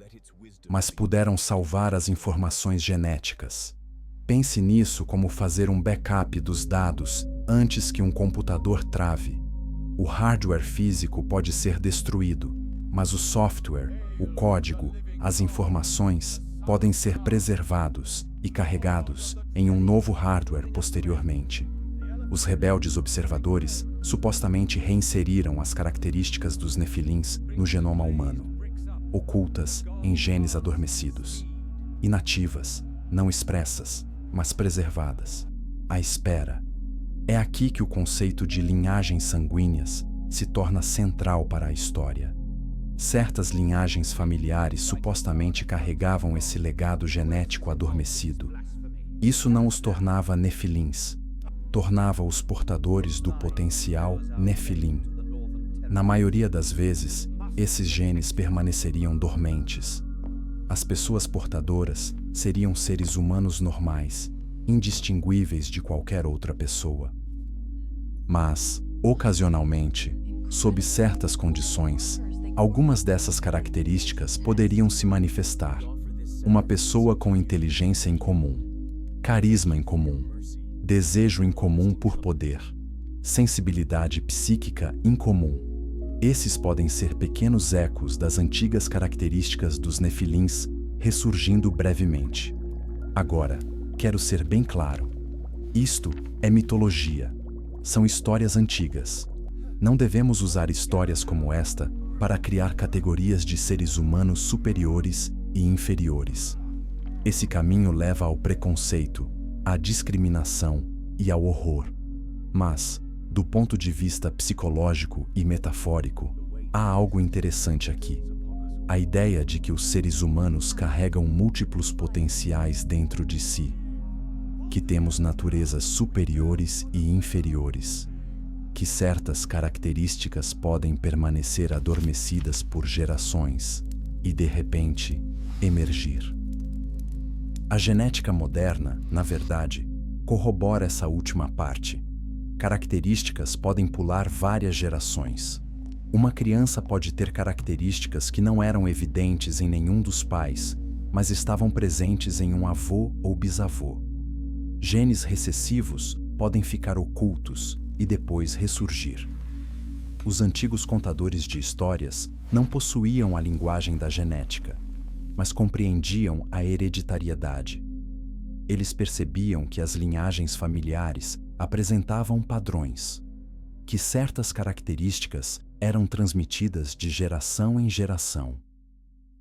mas puderam salvar as informações genéticas. Pense nisso como fazer um backup dos dados antes que um computador trave. O hardware físico pode ser destruído, mas o software, o código, as informações podem ser preservados e carregados em um novo hardware posteriormente. Os rebeldes observadores supostamente reinseriram as características dos nefilins no genoma humano, ocultas em genes adormecidos, inativas, não expressas, mas preservadas, à espera. É aqui que o conceito de linhagens sanguíneas se torna central para a história. Certas linhagens familiares supostamente carregavam esse legado genético adormecido. Isso não os tornava nefilins, tornava-os portadores do potencial nefilim. Na maioria das vezes, esses genes permaneceriam dormentes. As pessoas portadoras seriam seres humanos normais, indistinguíveis de qualquer outra pessoa. Mas, ocasionalmente, sob certas condições, algumas dessas características poderiam se manifestar. Uma pessoa com inteligência em comum, carisma em comum, desejo em comum por poder, sensibilidade psíquica em comum. Esses podem ser pequenos ecos das antigas características dos nefilins ressurgindo brevemente. Agora, quero ser bem claro. Isto é mitologia. São histórias antigas. Não devemos usar histórias como esta para criar categorias de seres humanos superiores e inferiores. Esse caminho leva ao preconceito, à discriminação e ao horror. Mas, do ponto de vista psicológico e metafórico, há algo interessante aqui. A ideia de que os seres humanos carregam múltiplos potenciais dentro de si, que temos naturezas superiores e inferiores, que certas características podem permanecer adormecidas por gerações e, de repente, emergir. A genética moderna, na verdade, corrobora essa última parte. Características podem pular várias gerações. Uma criança pode ter características que não eram evidentes em nenhum dos pais, mas estavam presentes em um avô ou bisavô. Genes recessivos podem ficar ocultos e depois ressurgir. Os antigos contadores de histórias não possuíam a linguagem da genética, mas compreendiam a hereditariedade. Eles percebiam que as linhagens familiares apresentavam padrões, que certas características eram transmitidas de geração em geração.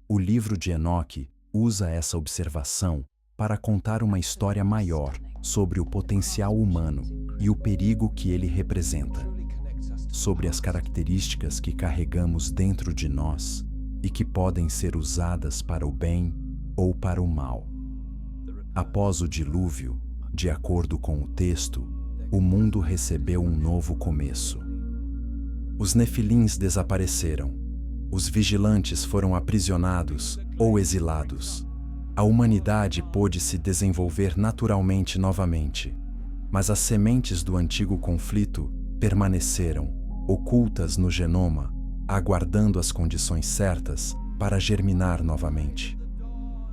O livro de Enoque usa essa observação para contar uma história maior sobre o potencial humano e o perigo que ele representa, sobre as características que carregamos dentro de nós e que podem ser usadas para o bem ou para o mal. Após o dilúvio, de acordo com o texto, o mundo recebeu um novo começo. Os nefilins desapareceram. Os vigilantes foram aprisionados ou exilados. A humanidade pôde se desenvolver naturalmente novamente, mas as sementes do antigo conflito permaneceram, ocultas no genoma, aguardando as condições certas para germinar novamente.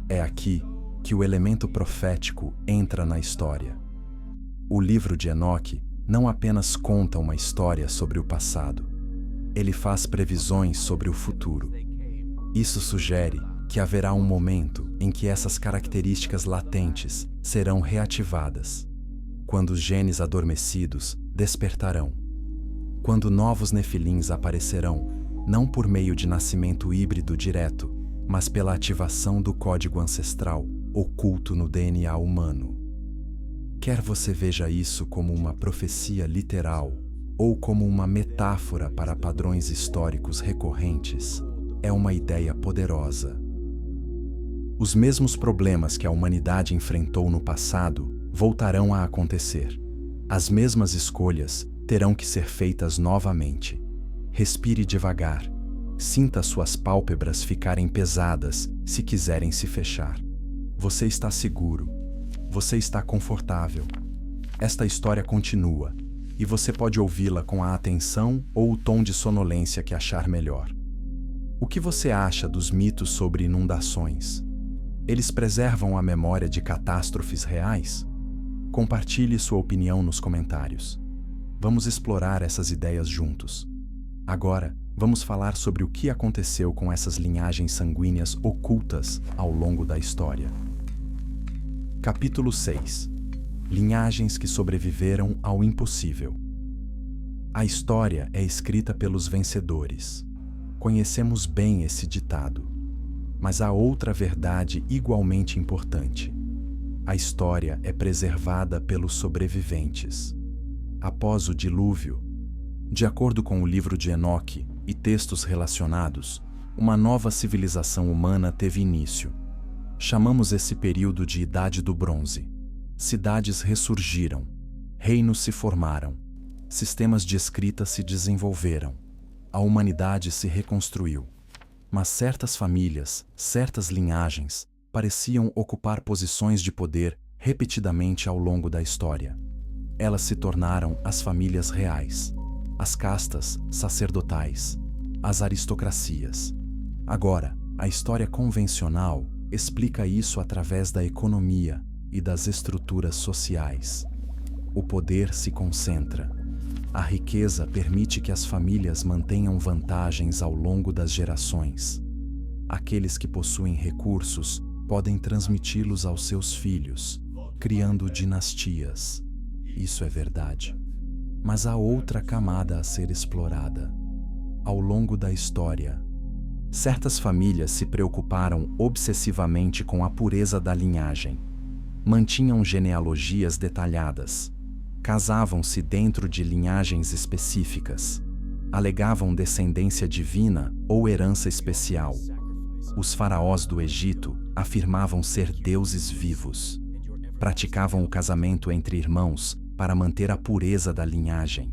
É aqui que o elemento profético entra na história. O livro de Enoque não apenas conta uma história sobre o passado, ele faz previsões sobre o futuro. Isso sugere que haverá um momento em que essas características latentes serão reativadas, quando os genes adormecidos despertarão, quando novos nefilins aparecerão, não por meio de nascimento híbrido direto, mas pela ativação do código ancestral oculto no DNA humano. Quer você veja isso como uma profecia literal ou como uma metáfora para padrões históricos recorrentes, é uma ideia poderosa. Os mesmos problemas que a humanidade enfrentou no passado voltarão a acontecer. As mesmas escolhas terão que ser feitas novamente. Respire devagar. Sinta suas pálpebras ficarem pesadas se quiserem se fechar. Você está seguro. Você está confortável. Esta história continua, e você pode ouvi-la com a atenção ou o tom de sonolência que achar melhor. O que você acha dos mitos sobre inundações? Eles preservam a memória de catástrofes reais? Compartilhe sua opinião nos comentários. Vamos explorar essas ideias juntos. Agora, vamos falar sobre o que aconteceu com essas linhagens sanguíneas ocultas ao longo da história. Capítulo 6. Linhagens que sobreviveram ao impossível. A história é escrita pelos vencedores. Conhecemos bem esse ditado. Mas há outra verdade igualmente importante. A história é preservada pelos sobreviventes. Após o dilúvio, de acordo com o livro de Enoque e textos relacionados, uma nova civilização humana teve início. Chamamos esse período de Idade do Bronze. Cidades ressurgiram, reinos se formaram, sistemas de escrita se desenvolveram, a humanidade se reconstruiu. Mas certas famílias, certas linhagens, pareciam ocupar posições de poder repetidamente ao longo da história. Elas se tornaram as famílias reais, as castas sacerdotais, as aristocracias. Agora, a história convencional explica isso através da economia e das estruturas sociais. O poder se concentra. A riqueza permite que as famílias mantenham vantagens ao longo das gerações. Aqueles que possuem recursos podem transmiti-los aos seus filhos, criando dinastias. Isso é verdade. Mas há outra camada a ser explorada. Ao longo da história, certas famílias se preocuparam obsessivamente com a pureza da linhagem. Mantinham genealogias detalhadas. Casavam-se dentro de linhagens específicas. Alegavam descendência divina ou herança especial. Os faraós do Egito afirmavam ser deuses vivos. Praticavam o casamento entre irmãos para manter a pureza da linhagem.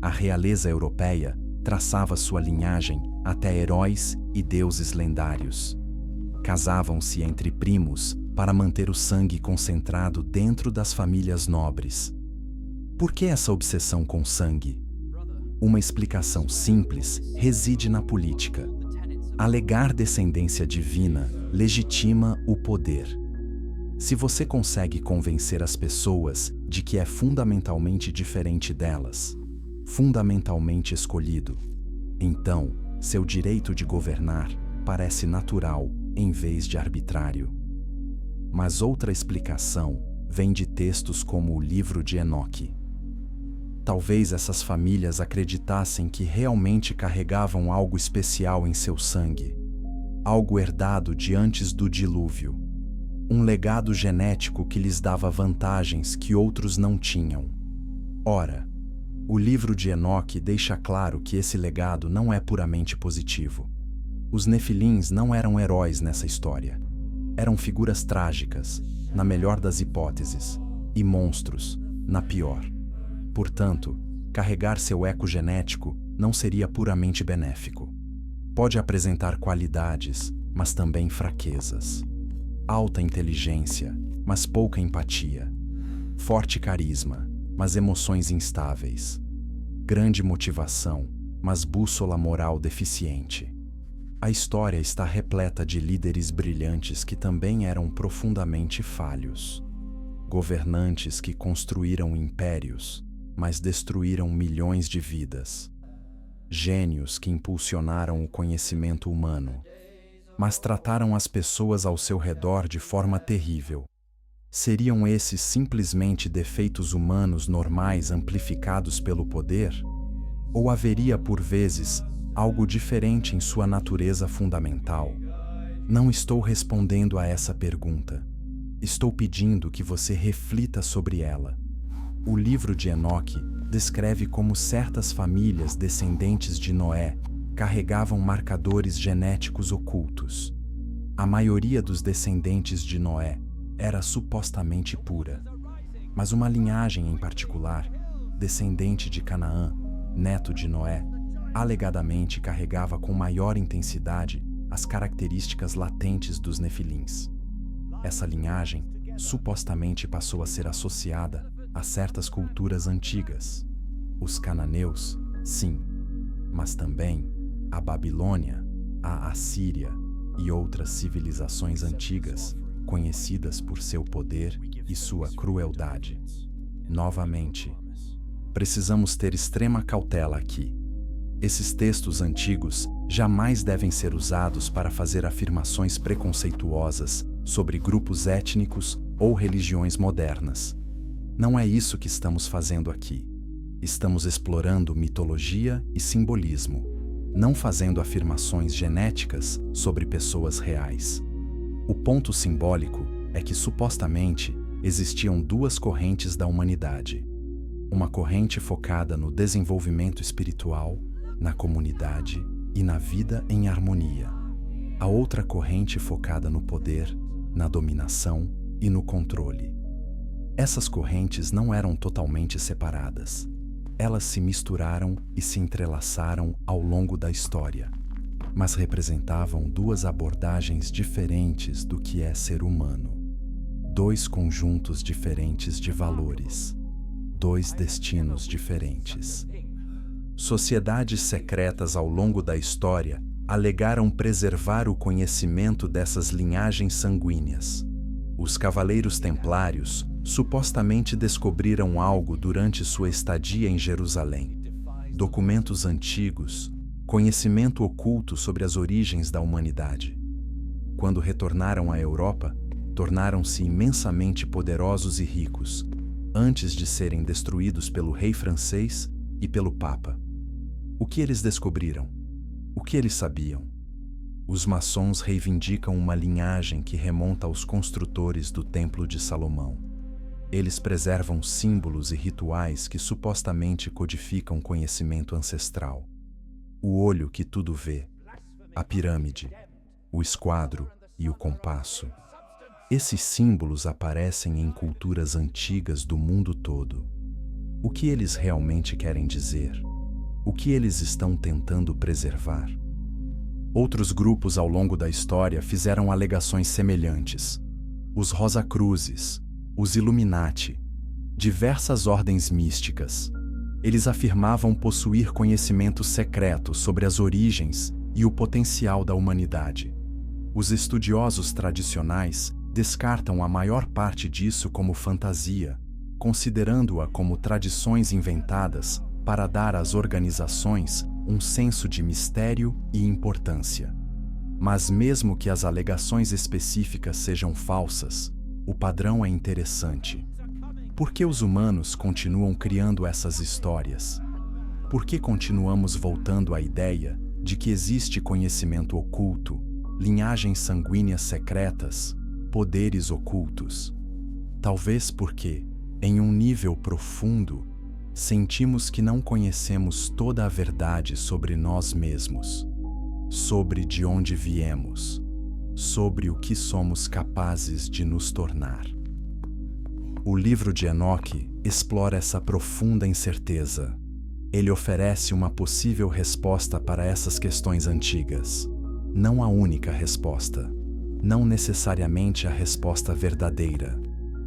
A realeza europeia traçava sua linhagem até heróis e deuses lendários. Casavam-se entre primos para manter o sangue concentrado dentro das famílias nobres. Por que essa obsessão com sangue? Uma explicação simples reside na política. Alegar descendência divina legitima o poder. Se você consegue convencer as pessoas de que é fundamentalmente diferente delas, fundamentalmente escolhido, então seu direito de governar parece natural em vez de arbitrário. Mas outra explicação vem de textos como o livro de Enoque. Talvez essas famílias acreditassem que realmente carregavam algo especial em seu sangue, algo herdado de antes do dilúvio, um legado genético que lhes dava vantagens que outros não tinham. Ora, o livro de Enoque deixa claro que esse legado não é puramente positivo. Os Nefilins não eram heróis nessa história. Eram figuras trágicas, na melhor das hipóteses, e monstros, na pior. Portanto, carregar seu eco genético não seria puramente benéfico. Pode apresentar qualidades, mas também fraquezas. Alta inteligência, mas pouca empatia. Forte carisma, mas emoções instáveis. Grande motivação, mas bússola moral deficiente. A história está repleta de líderes brilhantes que também eram profundamente falhos. Governantes que construíram impérios, mas destruíram milhões de vidas. Gênios que impulsionaram o conhecimento humano, mas trataram as pessoas ao seu redor de forma terrível. Seriam esses simplesmente defeitos humanos normais amplificados pelo poder? Ou haveria, por vezes, algo diferente em sua natureza fundamental? Não estou respondendo a essa pergunta. Estou pedindo que você reflita sobre ela. O livro de Enoque descreve como certas famílias descendentes de Noé carregavam marcadores genéticos ocultos. A maioria dos descendentes de Noé era supostamente pura, mas uma linhagem em particular, descendente de Canaã, neto de Noé, alegadamente carregava com maior intensidade as características latentes dos Nefilins. Essa linhagem supostamente passou a ser associada a certas culturas antigas. Os cananeus, sim, mas também a Babilônia, a Assíria e outras civilizações antigas, conhecidas por seu poder e sua crueldade. Novamente, precisamos ter extrema cautela aqui. Esses textos antigos jamais devem ser usados para fazer afirmações preconceituosas sobre grupos étnicos ou religiões modernas. Não é isso que estamos fazendo aqui. Estamos explorando mitologia e simbolismo, não fazendo afirmações genéticas sobre pessoas reais. O ponto simbólico é que, supostamente, existiam duas correntes da humanidade. Uma corrente focada no desenvolvimento espiritual, na comunidade, e na vida em harmonia. A outra corrente focada no poder, na dominação e no controle. Essas correntes não eram totalmente separadas. Elas se misturaram e se entrelaçaram ao longo da história, mas representavam duas abordagens diferentes do que é ser humano. Dois conjuntos diferentes de valores. Dois destinos diferentes. Sociedades secretas ao longo da história alegaram preservar o conhecimento dessas linhagens sanguíneas. Os Cavaleiros Templários supostamente descobriram algo durante sua estadia em Jerusalém. Documentos antigos, conhecimento oculto sobre as origens da humanidade. Quando retornaram à Europa, tornaram-se imensamente poderosos e ricos, antes de serem destruídos pelo rei francês e pelo Papa. O que eles descobriram? O que eles sabiam? Os maçons reivindicam uma linhagem que remonta aos construtores do Templo de Salomão. Eles preservam símbolos e rituais que supostamente codificam conhecimento ancestral. O olho que tudo vê, a pirâmide, o esquadro e o compasso. Esses símbolos aparecem em culturas antigas do mundo todo. O que eles realmente querem dizer? O que eles estão tentando preservar? Outros grupos ao longo da história fizeram alegações semelhantes. Os Rosacruzes, os Illuminati, diversas ordens místicas. Eles afirmavam possuir conhecimento secreto sobre as origens e o potencial da humanidade. Os estudiosos tradicionais descartam a maior parte disso como fantasia, considerando-a como tradições inventadas para dar às organizações um senso de mistério e importância. Mas mesmo que as alegações específicas sejam falsas, o padrão é interessante. Por que os humanos continuam criando essas histórias? Por que continuamos voltando à ideia de que existe conhecimento oculto, linhagens sanguíneas secretas, poderes ocultos? Talvez porque, em um nível profundo, sentimos que não conhecemos toda a verdade sobre nós mesmos, sobre de onde viemos, sobre o que somos capazes de nos tornar. O livro de Enoque explora essa profunda incerteza. Ele oferece uma possível resposta para essas questões antigas. Não a única resposta, não necessariamente a resposta verdadeira,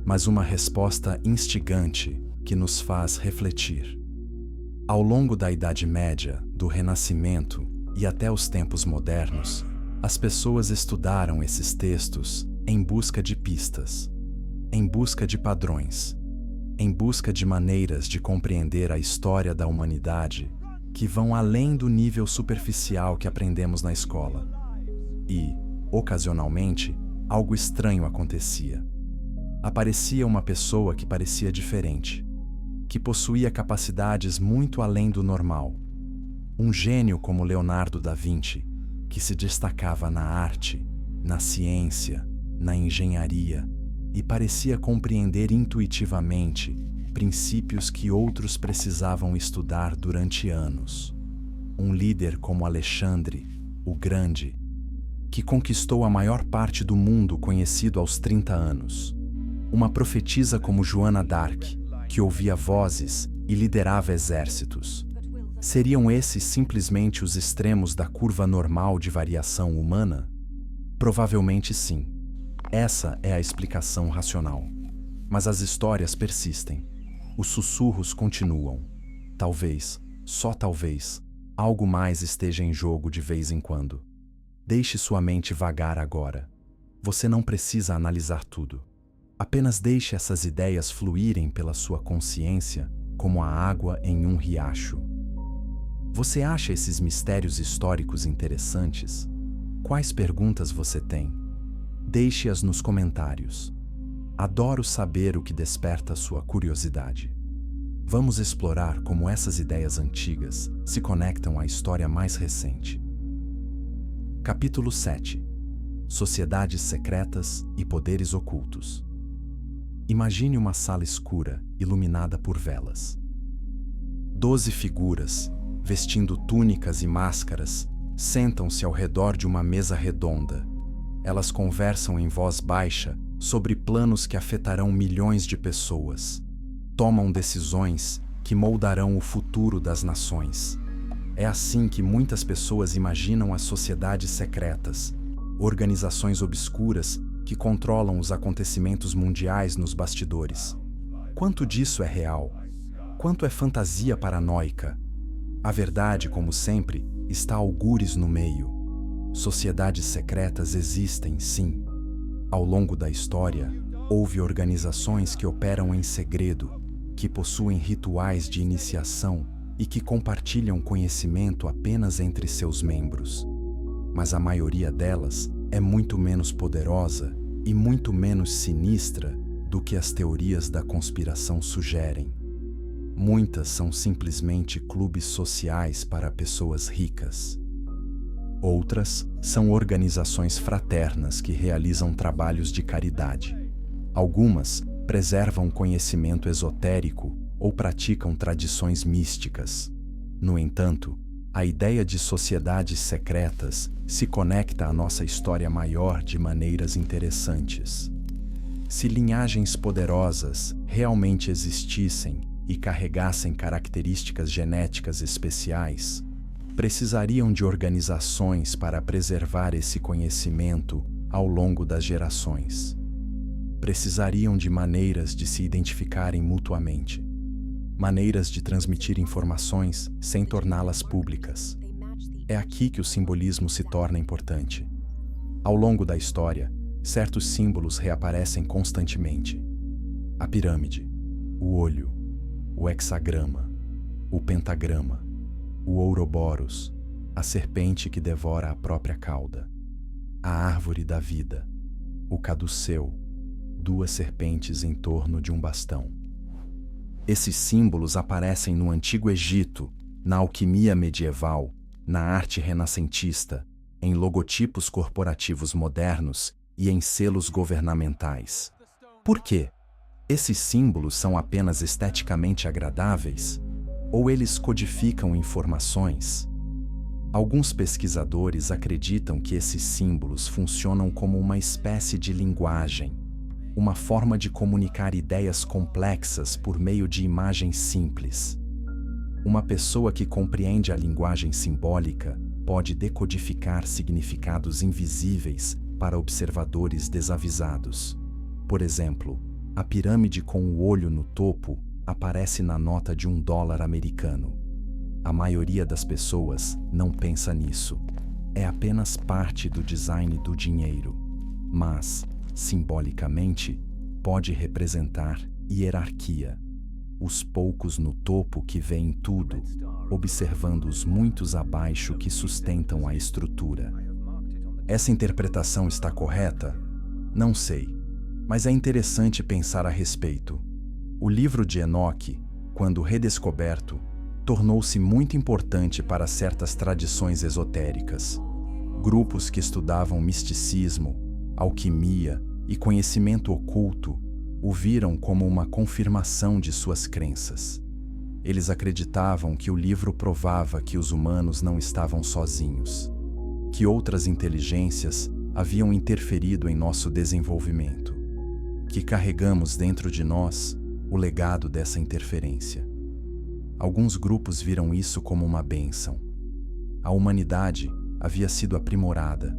mas uma resposta instigante que nos faz refletir. Ao longo da Idade Média, do Renascimento e até os tempos modernos, as pessoas estudaram esses textos em busca de pistas, em busca de padrões, em busca de maneiras de compreender a história da humanidade que vão além do nível superficial que aprendemos na escola. E, ocasionalmente, algo estranho acontecia. Aparecia uma pessoa que parecia diferente, que possuía capacidades muito além do normal. Um gênio como Leonardo da Vinci, que se destacava na arte, na ciência, na engenharia e parecia compreender intuitivamente princípios que outros precisavam estudar durante anos. Um líder como Alexandre, o Grande, que conquistou a maior parte do mundo conhecido aos 30 anos. Uma profetisa como Joana d'Arc, que ouvia vozes e liderava exércitos. Seriam esses simplesmente os extremos da curva normal de variação humana? Provavelmente sim. Essa é a explicação racional. Mas as histórias persistem. Os sussurros continuam. Talvez, só talvez, algo mais esteja em jogo de vez em quando. Deixe sua mente vagar agora. Você não precisa analisar tudo. Apenas deixe essas ideias fluírem pela sua consciência como a água em um riacho. Você acha esses mistérios históricos interessantes? Quais perguntas você tem? Deixe-as nos comentários. Adoro saber o que desperta sua curiosidade. Vamos explorar como essas ideias antigas se conectam à história mais recente. Capítulo 7. Sociedades secretas e poderes ocultos. Imagine uma sala escura, iluminada por velas. 12 figuras, vestindo túnicas e máscaras, Sentam-se ao redor de uma mesa redonda. Elas conversam em voz baixa sobre planos que afetarão milhões de pessoas. Tomam decisões que moldarão o futuro das nações. É assim que muitas pessoas imaginam as sociedades secretas, organizações obscuras que controlam os acontecimentos mundiais nos bastidores. Quanto disso é real? Quanto é fantasia paranoica? A verdade, como sempre, está algures no meio. Sociedades secretas existem, sim. Ao longo da história, houve organizações que operam em segredo, que possuem rituais de iniciação e que compartilham conhecimento apenas entre seus membros. Mas a maioria delas é muito menos poderosa e muito menos sinistra do que as teorias da conspiração sugerem. Muitas são simplesmente clubes sociais para pessoas ricas. Outras são organizações fraternas que realizam trabalhos de caridade. Algumas preservam conhecimento esotérico ou praticam tradições místicas. No entanto, a ideia de sociedades secretas se conecta à nossa história maior de maneiras interessantes. Se linhagens poderosas realmente existissem e carregassem características genéticas especiais, precisariam de organizações para preservar esse conhecimento ao longo das gerações. Precisariam de maneiras de se identificarem mutuamente, maneiras de transmitir informações sem torná-las públicas. É aqui que o simbolismo se torna importante. Ao longo da história, certos símbolos reaparecem constantemente. A pirâmide, o olho, o hexagrama, o pentagrama, o Ouroboros, a serpente que devora a própria cauda, a árvore da vida, o caduceu, duas serpentes em torno de um bastão. Esses símbolos aparecem no Antigo Egito, na alquimia medieval, na arte renascentista, em logotipos corporativos modernos e em selos governamentais. Por quê? Esses símbolos são apenas esteticamente agradáveis? Ou eles codificam informações? Alguns pesquisadores acreditam que esses símbolos funcionam como uma espécie de linguagem, uma forma de comunicar ideias complexas por meio de imagens simples. Uma pessoa que compreende a linguagem simbólica pode decodificar significados invisíveis para observadores desavisados. Por exemplo, a pirâmide com o olho no topo aparece na nota de $1 americano. A maioria das pessoas não pensa nisso. É apenas parte do design do dinheiro. Mas, simbolicamente, pode representar hierarquia. Os poucos no topo que veem tudo, observando os muitos abaixo que sustentam a estrutura. Essa interpretação está correta? Não sei, mas é interessante pensar a respeito. O livro de Enoque, quando redescoberto, tornou-se muito importante para certas tradições esotéricas. Grupos que estudavam misticismo, alquimia e conhecimento oculto o viram como uma confirmação de suas crenças. Eles acreditavam que o livro provava que os humanos não estavam sozinhos, que outras inteligências haviam interferido em nosso desenvolvimento, que carregamos dentro de nós o legado dessa interferência. Alguns grupos viram isso como uma bênção. A humanidade havia sido aprimorada,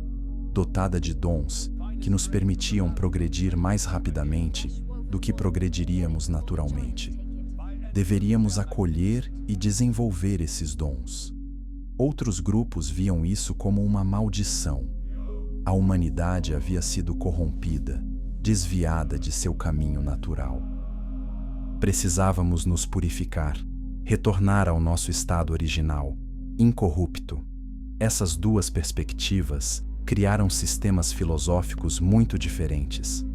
dotada de dons que nos permitiam progredir mais rapidamente do que progrediríamos naturalmente. Deveríamos acolher e desenvolver esses dons. Outros grupos viam isso como uma maldição. A humanidade havia sido corrompida, desviada de seu caminho natural. Precisávamos nos purificar, retornar ao nosso estado original, incorrupto. Essas duas perspectivas criaram sistemas filosóficos muito diferentes.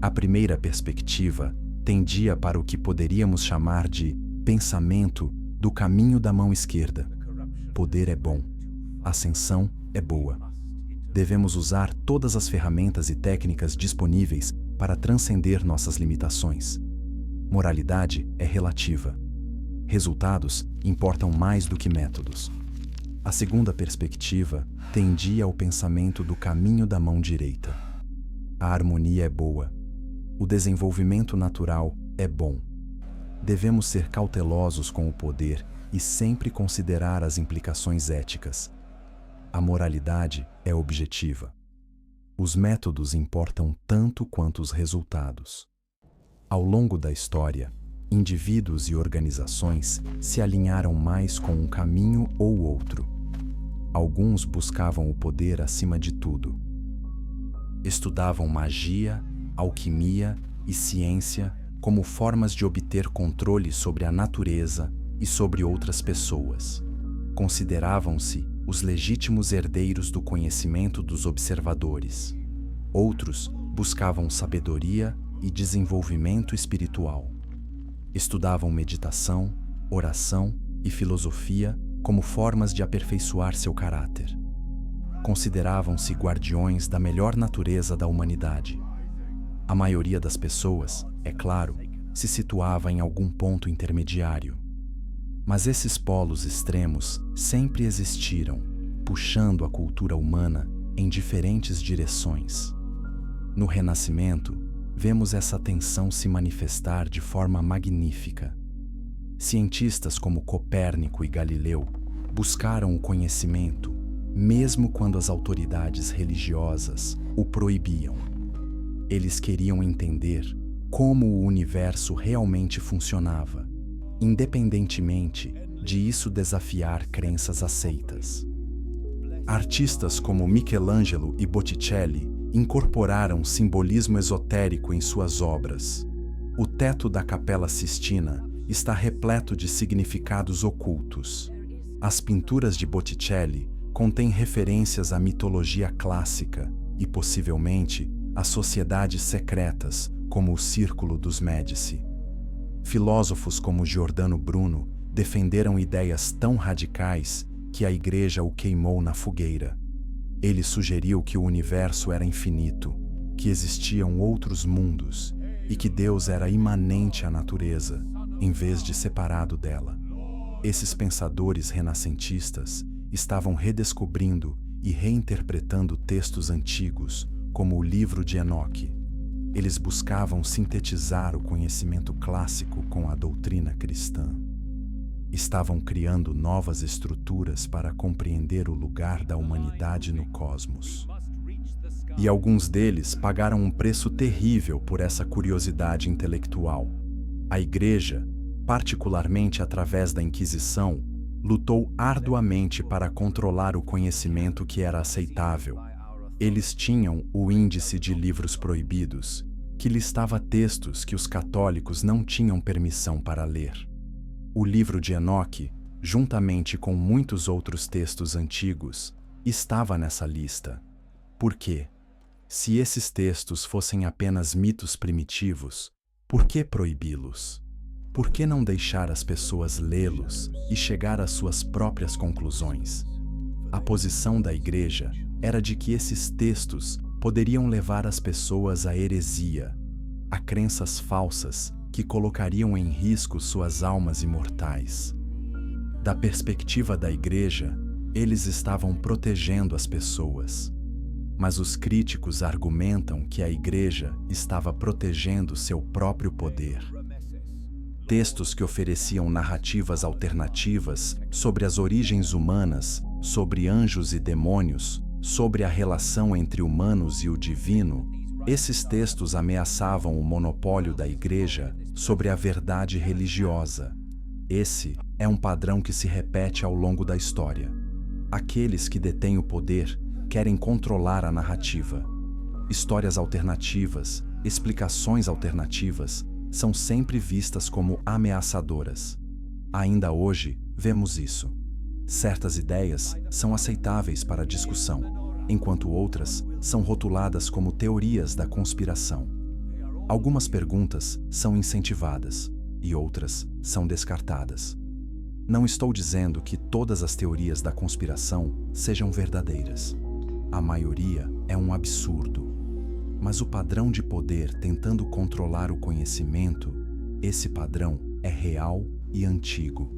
A primeira perspectiva tendia para o que poderíamos chamar de pensamento do caminho da mão esquerda. Poder é bom. Ascensão é boa. Devemos usar todas as ferramentas e técnicas disponíveis para transcender nossas limitações. Moralidade é relativa. Resultados importam mais do que métodos. A segunda perspectiva tendia ao pensamento do caminho da mão direita. A harmonia é boa. O desenvolvimento natural é bom. Devemos ser cautelosos com o poder e sempre considerar as implicações éticas. A moralidade é objetiva. Os métodos importam tanto quanto os resultados. Ao longo da história, indivíduos e organizações se alinharam mais com um caminho ou outro. Alguns buscavam o poder acima de tudo. Estudavam magia, alquimia e ciência como formas de obter controle sobre a natureza e sobre outras pessoas. Consideravam-se os legítimos herdeiros do conhecimento dos observadores. Outros buscavam sabedoria e desenvolvimento espiritual. Estudavam meditação, oração e filosofia como formas de aperfeiçoar seu caráter. Consideravam-se guardiões da melhor natureza da humanidade. A maioria das pessoas, é claro, se situava em algum ponto intermediário. Mas esses polos extremos sempre existiram, puxando a cultura humana em diferentes direções. No Renascimento, vemos essa tensão se manifestar de forma magnífica. Cientistas como Copérnico e Galileu buscaram o conhecimento, mesmo quando as autoridades religiosas o proibiam. Eles queriam entender como o universo realmente funcionava, independentemente de isso desafiar crenças aceitas. Artistas como Michelangelo e Botticelli incorporaram simbolismo esotérico em suas obras. O teto da Capela Sistina está repleto de significados ocultos. As pinturas de Botticelli contêm referências à mitologia clássica e, possivelmente, a sociedades secretas, como o Círculo dos Médici. Filósofos como Giordano Bruno defenderam ideias tão radicais que a Igreja o queimou na fogueira. Ele sugeriu que o universo era infinito, que existiam outros mundos e que Deus era imanente à natureza, em vez de separado dela. Esses pensadores renascentistas estavam redescobrindo e reinterpretando textos antigos, como o Livro de Enoque. Eles buscavam sintetizar o conhecimento clássico com a doutrina cristã. Estavam criando novas estruturas para compreender o lugar da humanidade no cosmos. E alguns deles pagaram um preço terrível por essa curiosidade intelectual. A Igreja, particularmente através da Inquisição, lutou arduamente para controlar o conhecimento que era aceitável. Eles tinham o Índice de Livros Proibidos, que listava textos que os católicos não tinham permissão para ler. O Livro de Enoque, juntamente com muitos outros textos antigos, estava nessa lista. Por quê? Se esses textos fossem apenas mitos primitivos, por que proibi-los? Por que não deixar as pessoas lê-los e chegar às suas próprias conclusões? A posição da Igreja era de que esses textos poderiam levar as pessoas à heresia, a crenças falsas que colocariam em risco suas almas imortais. Da perspectiva da Igreja, eles estavam protegendo as pessoas. Mas os críticos argumentam que a Igreja estava protegendo seu próprio poder. Textos que ofereciam narrativas alternativas sobre as origens humanas, sobre anjos e demônios, sobre a relação entre humanos e o divino, esses textos ameaçavam o monopólio da Igreja sobre a verdade religiosa. Esse é um padrão que se repete ao longo da história. Aqueles que detêm o poder querem controlar a narrativa. Histórias alternativas, explicações alternativas, são sempre vistas como ameaçadoras. Ainda hoje, vemos isso. Certas ideias são aceitáveis para discussão, enquanto outras são rotuladas como teorias da conspiração. Algumas perguntas são incentivadas e outras são descartadas. Não estou dizendo que todas as teorias da conspiração sejam verdadeiras. A maioria é um absurdo. Mas o padrão de poder tentando controlar o conhecimento, esse padrão é real e antigo.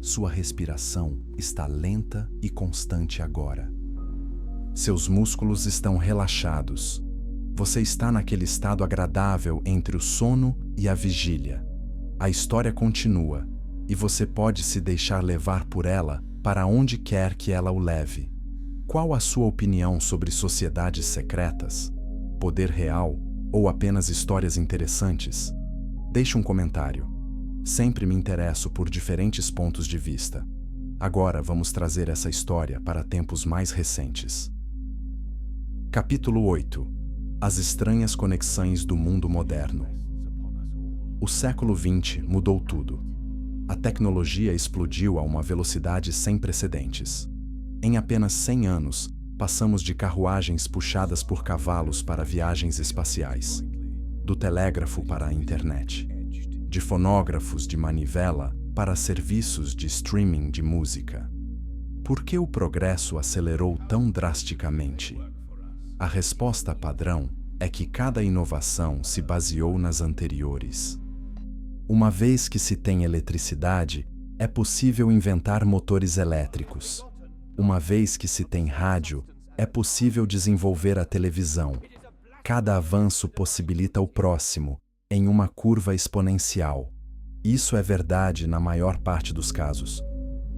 Sua respiração está lenta e constante agora. Seus músculos estão relaxados. Você está naquele estado agradável entre o sono e a vigília. A história continua, e você pode se deixar levar por ela para onde quer que ela o leve. Qual a sua opinião sobre sociedades secretas, poder real ou apenas histórias interessantes? Deixe um comentário. Sempre me interesso por diferentes pontos de vista. Agora vamos trazer essa história para tempos mais recentes. Capítulo 8. As estranhas conexões do mundo moderno. O século XX mudou tudo. A tecnologia explodiu a uma velocidade sem precedentes. Em apenas 100 anos, passamos de carruagens puxadas por cavalos para viagens espaciais, do telégrafo para a internet, de fonógrafos de manivela para serviços de streaming de música. Por que o progresso acelerou tão drasticamente? A resposta padrão é que cada inovação se baseou nas anteriores. Uma vez que se tem eletricidade, é possível inventar motores elétricos. Uma vez que se tem rádio, é possível desenvolver a televisão. Cada avanço possibilita o próximo, em uma curva exponencial. Isso é verdade na maior parte dos casos.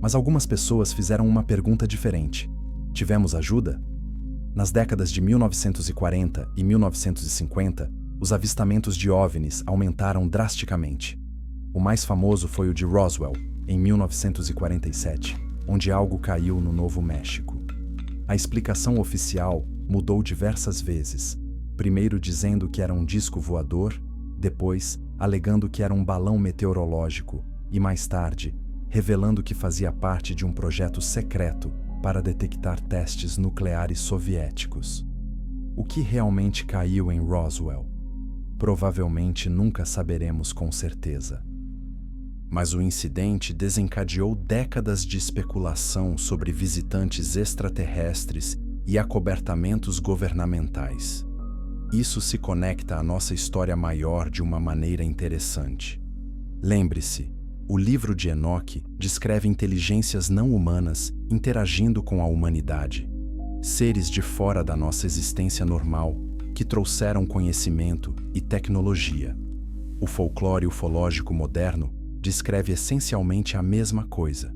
Mas algumas pessoas fizeram uma pergunta diferente. Tivemos ajuda? Nas décadas de 1940 e 1950, os avistamentos de OVNIs aumentaram drasticamente. O mais famoso foi o de Roswell, em 1947, onde algo caiu no Novo México. A explicação oficial mudou diversas vezes, primeiro dizendo que era um disco voador, depois alegando que era um balão meteorológico e, mais tarde, revelando que fazia parte de um projeto secreto para detectar testes nucleares soviéticos. O que realmente caiu em Roswell? Provavelmente nunca saberemos com certeza. Mas o incidente desencadeou décadas de especulação sobre visitantes extraterrestres e acobertamentos governamentais. Isso se conecta à nossa história maior de uma maneira interessante. Lembre-se, o livro de Enoque descreve inteligências não humanas interagindo com a humanidade. Seres de fora da nossa existência normal que trouxeram conhecimento e tecnologia. O folclore ufológico moderno descreve essencialmente a mesma coisa.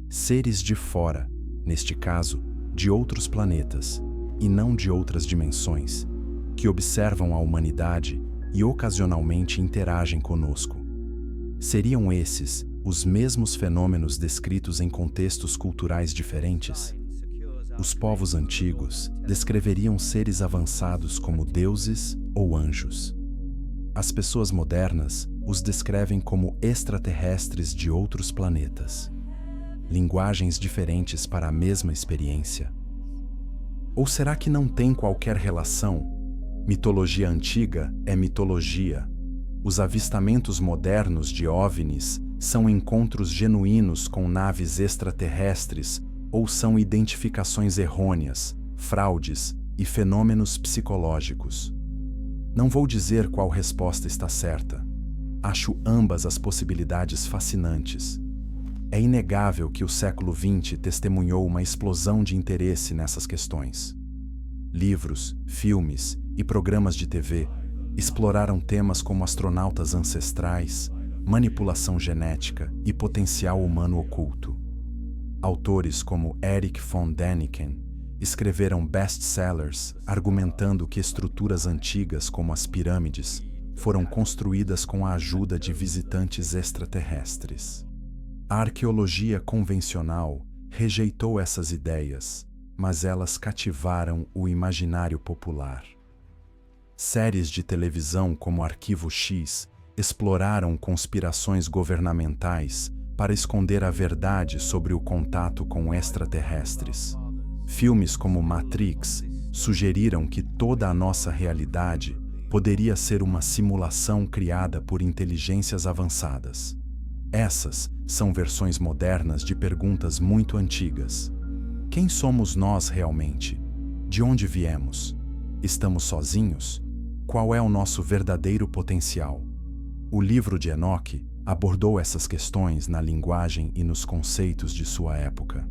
Seres de fora, neste caso, de outros planetas, e não de outras dimensões, que observam a humanidade e ocasionalmente interagem conosco. Seriam esses os mesmos fenômenos descritos em contextos culturais diferentes? Os povos antigos descreveriam seres avançados como deuses ou anjos. As pessoas modernas os descrevem como extraterrestres de outros planetas. Linguagens diferentes para a mesma experiência. Ou será que não tem qualquer relação? Mitologia antiga é mitologia. Os avistamentos modernos de OVNIs são encontros genuínos com naves extraterrestres ou são identificações errôneas, fraudes e fenômenos psicológicos? Não vou dizer qual resposta está certa. Acho ambas as possibilidades fascinantes. É inegável que o século XX testemunhou uma explosão de interesse nessas questões. Livros, filmes e programas de TV exploraram temas como astronautas ancestrais, manipulação genética e potencial humano oculto. Autores como Erich von Däniken escreveram best-sellers argumentando que estruturas antigas como as pirâmides foram construídas com a ajuda de visitantes extraterrestres. A arqueologia convencional rejeitou essas ideias, mas elas cativaram o imaginário popular. Séries de televisão como Arquivo X exploraram conspirações governamentais para esconder a verdade sobre o contato com extraterrestres. Filmes como Matrix sugeriram que toda a nossa realidade poderia ser uma simulação criada por inteligências avançadas. Essas são versões modernas de perguntas muito antigas. Quem somos nós realmente? De onde viemos? Estamos sozinhos? Qual é o nosso verdadeiro potencial? O livro de Enoque abordou essas questões na linguagem e nos conceitos de sua época.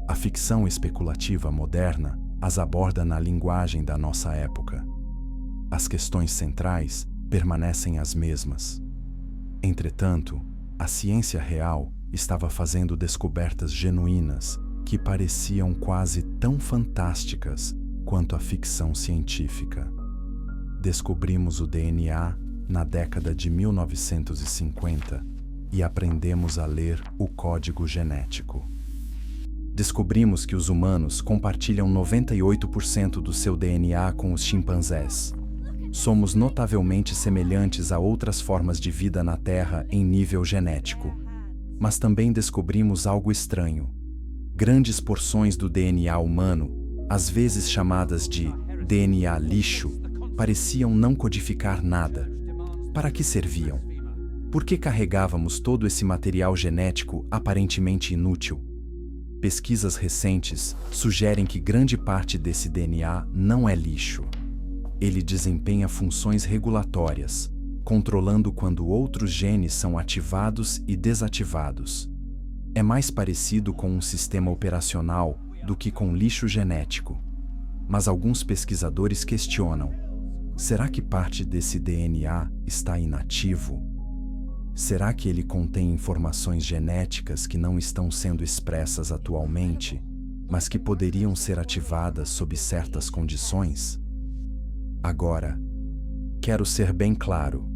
A ficção especulativa moderna as aborda na linguagem da nossa época. As questões centrais permanecem as mesmas. Entretanto, a ciência real estava fazendo descobertas genuínas que pareciam quase tão fantásticas quanto a ficção científica. Descobrimos o DNA na década de 1950 e aprendemos a ler o código genético. Descobrimos que os humanos compartilham 98% do seu DNA com os chimpanzés. Somos notavelmente semelhantes a outras formas de vida na Terra em nível genético. Mas também descobrimos algo estranho. Grandes porções do DNA humano, às vezes chamadas de DNA lixo, pareciam não codificar nada. Para que serviam? Por que carregávamos todo esse material genético aparentemente inútil? Pesquisas recentes sugerem que grande parte desse DNA não é lixo. Ele desempenha funções regulatórias, controlando quando outros genes são ativados e desativados. É mais parecido com um sistema operacional do que com lixo genético. Mas alguns pesquisadores questionam: será que parte desse DNA está inativo? Será que ele contém informações genéticas que não estão sendo expressas atualmente, mas que poderiam ser ativadas sob certas condições? Agora, quero ser bem claro.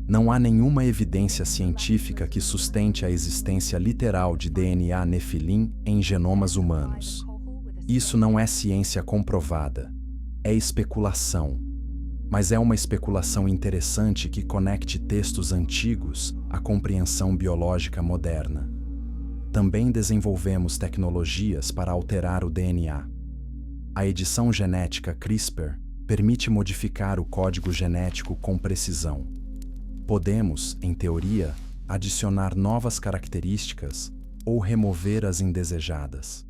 Não há nenhuma evidência científica que sustente a existência literal de DNA Nefilim em genomas humanos. Isso não é ciência comprovada. É especulação. Mas é uma especulação interessante que conecte textos antigos à compreensão biológica moderna. Também desenvolvemos tecnologias para alterar o DNA. A edição genética CRISPR permite modificar o código genético com precisão. Podemos, em teoria, adicionar novas características ou remover as indesejadas.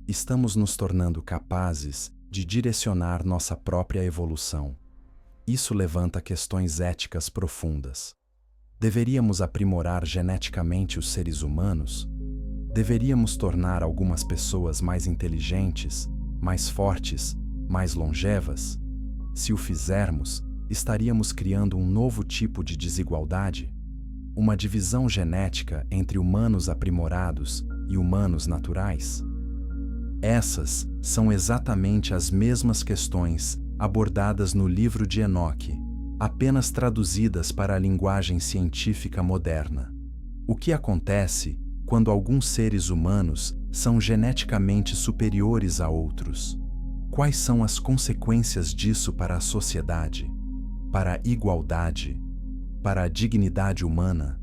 Estamos nos tornando capazes de direcionar nossa própria evolução. Isso levanta questões éticas profundas. Deveríamos aprimorar geneticamente os seres humanos? Deveríamos tornar algumas pessoas mais inteligentes, mais fortes, mais longevas? Se o fizermos, estaríamos criando um novo tipo de desigualdade? Uma divisão genética entre humanos aprimorados e humanos naturais? Essas são exatamente as mesmas questões abordadas no livro de Enoque, apenas traduzidas para a linguagem científica moderna. O que acontece quando alguns seres humanos são geneticamente superiores a outros? Quais são as consequências disso para a sociedade, para a igualdade, para a dignidade humana?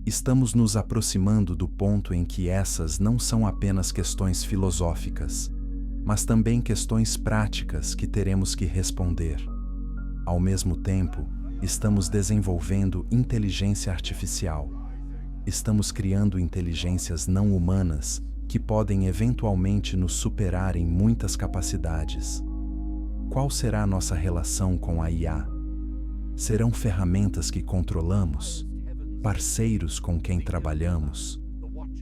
Estamos nos aproximando do ponto em que essas não são apenas questões filosóficas, mas também questões práticas que teremos que responder. Ao mesmo tempo, estamos desenvolvendo inteligência artificial. Estamos criando inteligências não humanas que podem eventualmente nos superar em muitas capacidades. Qual será a nossa relação com a IA? Serão ferramentas que controlamos? Parceiros com quem trabalhamos?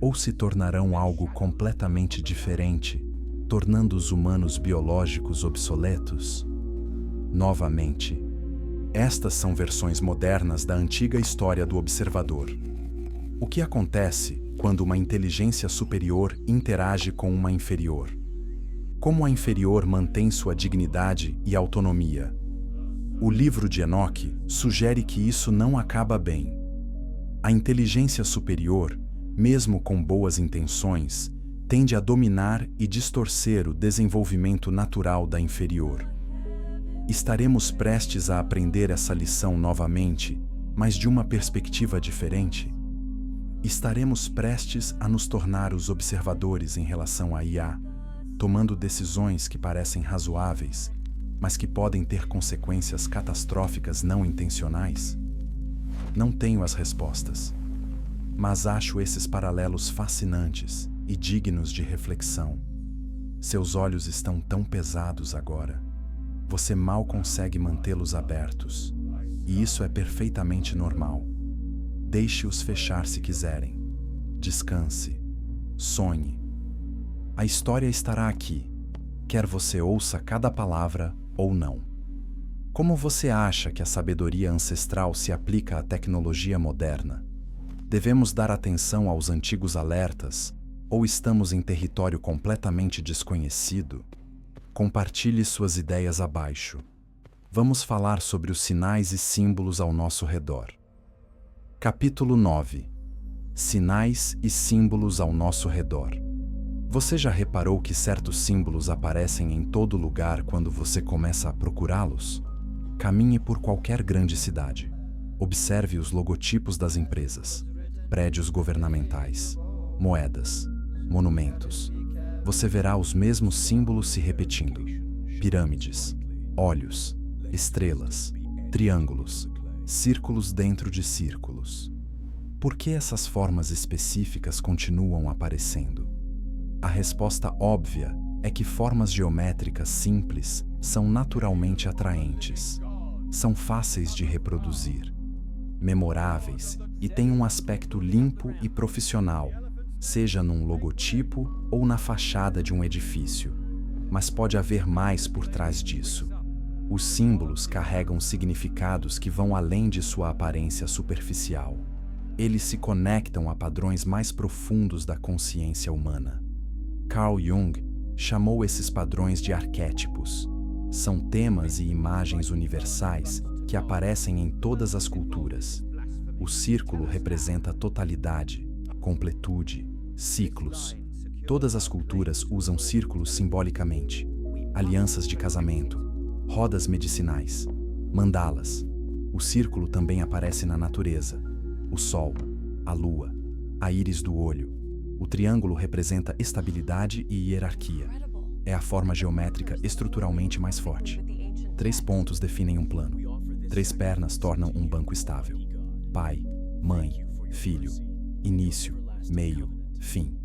Ou se tornarão algo completamente diferente, tornando os humanos biológicos obsoletos? Novamente, estas são versões modernas da antiga história do observador. O que acontece quando uma inteligência superior interage com uma inferior? Como a inferior mantém sua dignidade e autonomia? O livro de Enoque sugere que isso não acaba bem. A inteligência superior, mesmo com boas intenções, tende a dominar e distorcer o desenvolvimento natural da inferior. Estaremos prestes a aprender essa lição novamente, mas de uma perspectiva diferente? Estaremos prestes a nos tornar os observadores em relação à IA, tomando decisões que parecem razoáveis, mas que podem ter consequências catastróficas não intencionais? Não tenho as respostas, mas acho esses paralelos fascinantes e dignos de reflexão. Seus olhos estão tão pesados agora. Você mal consegue mantê-los abertos, e isso é perfeitamente normal. Deixe-os fechar se quiserem. Descanse. Sonhe. A história estará aqui, quer você ouça cada palavra ou não. Como você acha que a sabedoria ancestral se aplica à tecnologia moderna? Devemos dar atenção aos antigos alertas ou estamos em território completamente desconhecido? Compartilhe suas ideias abaixo. Vamos falar sobre os sinais e símbolos ao nosso redor. Capítulo 9. Sinais e símbolos ao nosso redor. Você já reparou que certos símbolos aparecem em todo lugar quando você começa a procurá-los? Caminhe por qualquer grande cidade. Observe os logotipos das empresas, prédios governamentais, moedas, monumentos. Você verá os mesmos símbolos se repetindo: pirâmides, olhos, estrelas, triângulos, círculos dentro de círculos. Por que essas formas específicas continuam aparecendo? A resposta óbvia é que formas geométricas simples são naturalmente atraentes. São fáceis de reproduzir, memoráveis e têm um aspecto limpo e profissional, seja num logotipo ou na fachada de um edifício. Mas pode haver mais por trás disso. Os símbolos carregam significados que vão além de sua aparência superficial. Eles se conectam a padrões mais profundos da consciência humana. Carl Jung chamou esses padrões de arquétipos. São temas e imagens universais que aparecem em todas as culturas. O círculo representa totalidade, completude, ciclos. Todas as culturas usam círculos simbolicamente. Alianças de casamento, rodas medicinais, mandalas. O círculo também aparece na natureza. O sol, a lua, a íris do olho. O triângulo representa estabilidade e hierarquia. É a forma geométrica estruturalmente mais forte. 3 pontos definem um plano. 3 pernas tornam um banco estável. Pai, mãe, filho, início, meio, fim.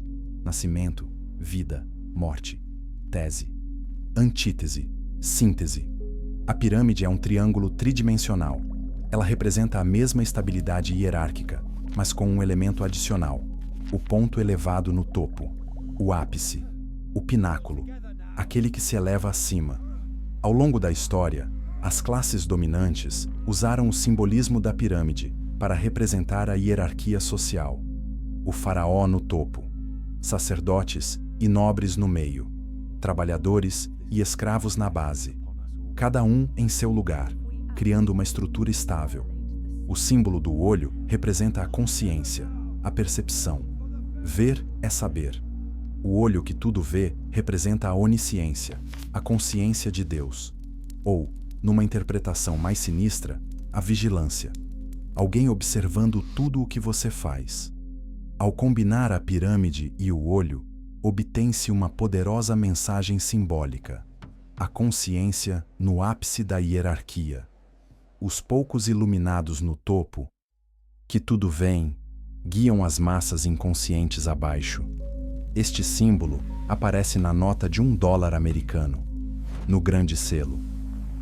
Nascimento, vida, morte. Tese. Antítese, síntese. A pirâmide é um triângulo tridimensional. Ela representa a mesma estabilidade hierárquica, mas com um elemento adicional: o ponto elevado no topo, o ápice, o pináculo, aquele que se eleva acima. Ao longo da história, as classes dominantes usaram o simbolismo da pirâmide para representar a hierarquia social. O faraó no topo, sacerdotes e nobres no meio, trabalhadores e escravos na base, cada um em seu lugar, criando uma estrutura estável. O símbolo do olho representa a consciência, a percepção. Ver é saber. O olho que tudo vê representa a onisciência, a consciência de Deus. Ou, numa interpretação mais sinistra, a vigilância. Alguém observando tudo o que você faz. Ao combinar a pirâmide e o olho, obtém-se uma poderosa mensagem simbólica. A consciência no ápice da hierarquia. Os poucos iluminados no topo, que tudo veem, guiam as massas inconscientes abaixo. Este símbolo aparece na nota de $1 americano, no grande selo.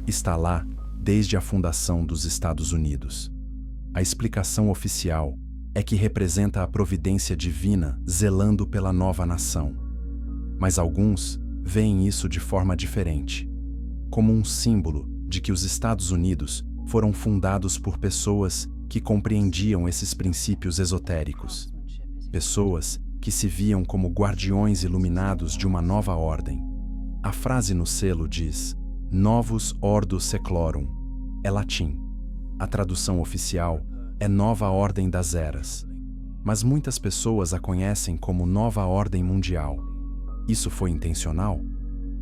Está lá desde a fundação dos Estados Unidos. A explicação oficial é que representa a providência divina zelando pela nova nação. Mas alguns veem isso de forma diferente, como um símbolo de que os Estados Unidos foram fundados por pessoas que compreendiam esses princípios esotéricos. Pessoas que se viam como guardiões iluminados de uma nova ordem. A frase no selo diz: Novus Ordo Seclorum. É latim. A tradução oficial é Nova Ordem das Eras. Mas muitas pessoas a conhecem como Nova Ordem Mundial. Isso foi intencional?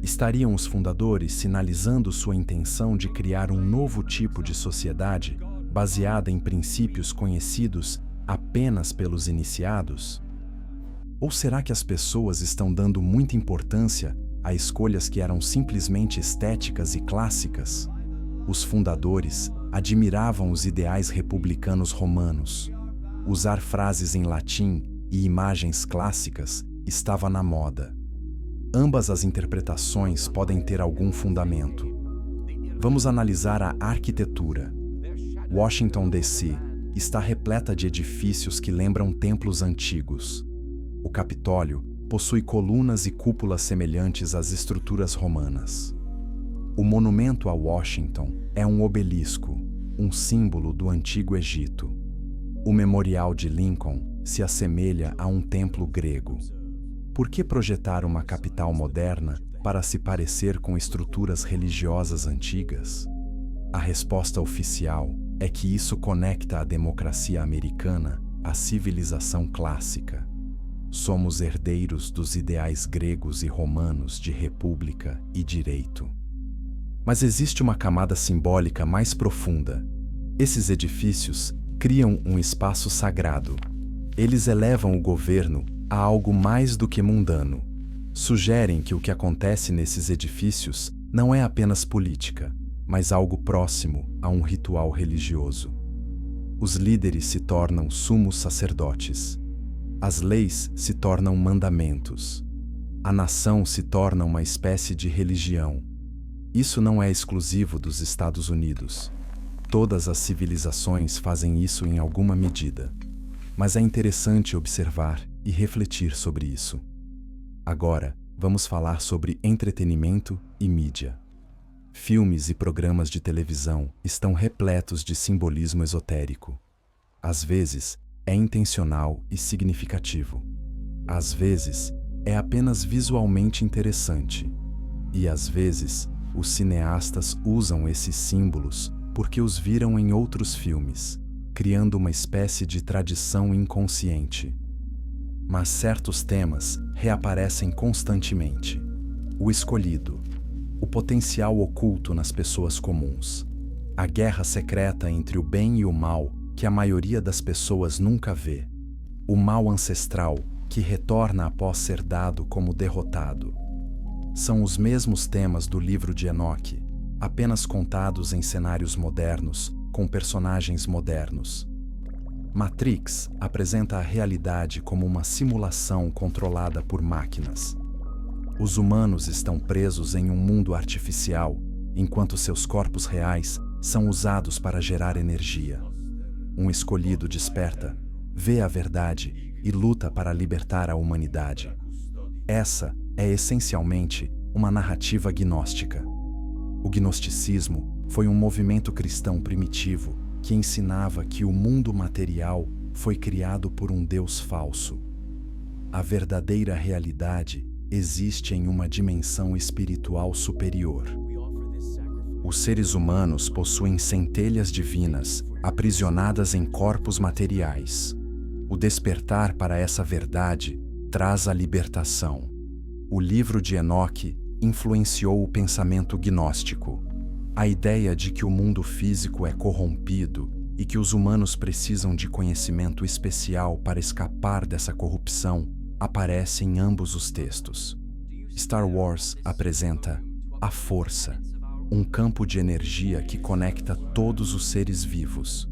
Estariam os fundadores sinalizando sua intenção de criar um novo tipo de sociedade baseada em princípios conhecidos apenas pelos iniciados? Ou será que as pessoas estão dando muita importância a escolhas que eram simplesmente estéticas e clássicas? Os fundadores admiravam os ideais republicanos romanos. Usar frases em latim e imagens clássicas estava na moda. Ambas as interpretações podem ter algum fundamento. Vamos analisar a arquitetura. Washington, D.C., está repleta de edifícios que lembram templos antigos. O Capitólio possui colunas e cúpulas semelhantes às estruturas romanas. O monumento a Washington é um obelisco, um símbolo do Antigo Egito. O Memorial de Lincoln se assemelha a um templo grego. Por que projetar uma capital moderna para se parecer com estruturas religiosas antigas? A resposta oficial é que isso conecta a democracia americana à civilização clássica. Somos herdeiros dos ideais gregos e romanos de república e direito. Mas existe uma camada simbólica mais profunda. Esses edifícios criam um espaço sagrado. Eles elevam o governo a algo mais do que mundano. Sugerem que o que acontece nesses edifícios não é apenas política, mas algo próximo a um ritual religioso. Os líderes se tornam sumos sacerdotes. As leis se tornam mandamentos. A nação se torna uma espécie de religião. Isso não é exclusivo dos Estados Unidos. Todas as civilizações fazem isso em alguma medida. Mas é interessante observar e refletir sobre isso. Agora, vamos falar sobre entretenimento e mídia. Filmes e programas de televisão estão repletos de simbolismo esotérico. Às vezes, é intencional e significativo. Às vezes, é apenas visualmente interessante. E às vezes, os cineastas usam esses símbolos porque os viram em outros filmes, criando uma espécie de tradição inconsciente. Mas certos temas reaparecem constantemente. O escolhido, o potencial oculto nas pessoas comuns, a guerra secreta entre o bem e o mal que a maioria das pessoas nunca vê, o mal ancestral que retorna após ser dado como derrotado. São os mesmos temas do livro de Enoque, apenas contados em cenários modernos, com personagens modernos. Matrix apresenta a realidade como uma simulação controlada por máquinas. Os humanos estão presos em um mundo artificial, enquanto seus corpos reais são usados para gerar energia. Um escolhido desperta, vê a verdade e luta para libertar a humanidade. Essa é essencialmente uma narrativa gnóstica. O gnosticismo foi um movimento cristão primitivo que ensinava que o mundo material foi criado por um Deus falso. A verdadeira realidade existe em uma dimensão espiritual superior. Os seres humanos possuem centelhas divinas aprisionadas em corpos materiais. O despertar para essa verdade traz a libertação. O livro de Enoque influenciou o pensamento gnóstico. A ideia de que o mundo físico é corrompido e que os humanos precisam de conhecimento especial para escapar dessa corrupção aparece em ambos os textos. Star Wars apresenta a Força, um campo de energia que conecta todos os seres vivos.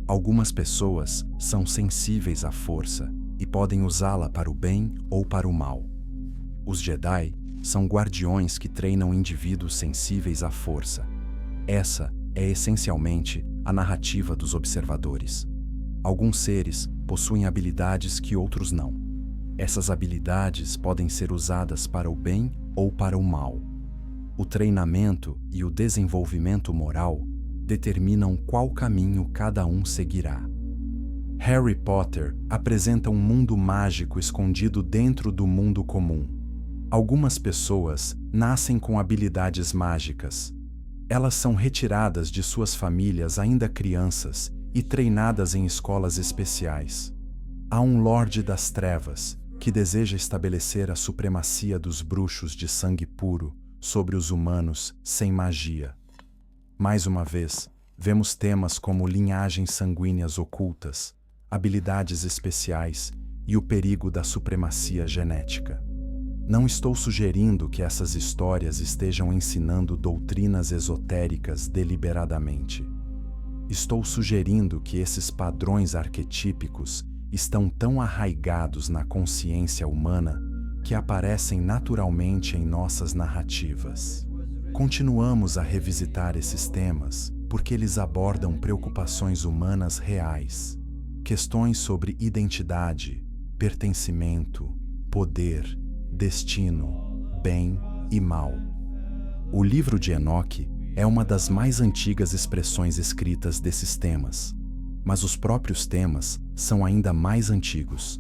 Algumas pessoas são sensíveis à força e podem usá-la para o bem ou para o mal. Os Jedi são guardiões que treinam indivíduos sensíveis à força. Essa é essencialmente a narrativa dos observadores. Alguns seres possuem habilidades que outros não. Essas habilidades podem ser usadas para o bem ou para o mal. O treinamento e o desenvolvimento moral determinam qual caminho cada um seguirá. Harry Potter apresenta um mundo mágico escondido dentro do mundo comum. Algumas pessoas nascem com habilidades mágicas. Elas são retiradas de suas famílias ainda crianças e treinadas em escolas especiais. Há um Lorde das Trevas que deseja estabelecer a supremacia dos bruxos de sangue puro sobre os humanos sem magia. Mais uma vez, vemos temas como linhagens sanguíneas ocultas, habilidades especiais e o perigo da supremacia genética. Não estou sugerindo que essas histórias estejam ensinando doutrinas esotéricas deliberadamente. Estou sugerindo que esses padrões arquetípicos estão tão arraigados na consciência humana que aparecem naturalmente em nossas narrativas. Continuamos a revisitar esses temas porque eles abordam preocupações humanas reais, questões sobre identidade, pertencimento, poder, destino, bem e mal. O livro de Enoque é uma das mais antigas expressões escritas desses temas, mas os próprios temas são ainda mais antigos.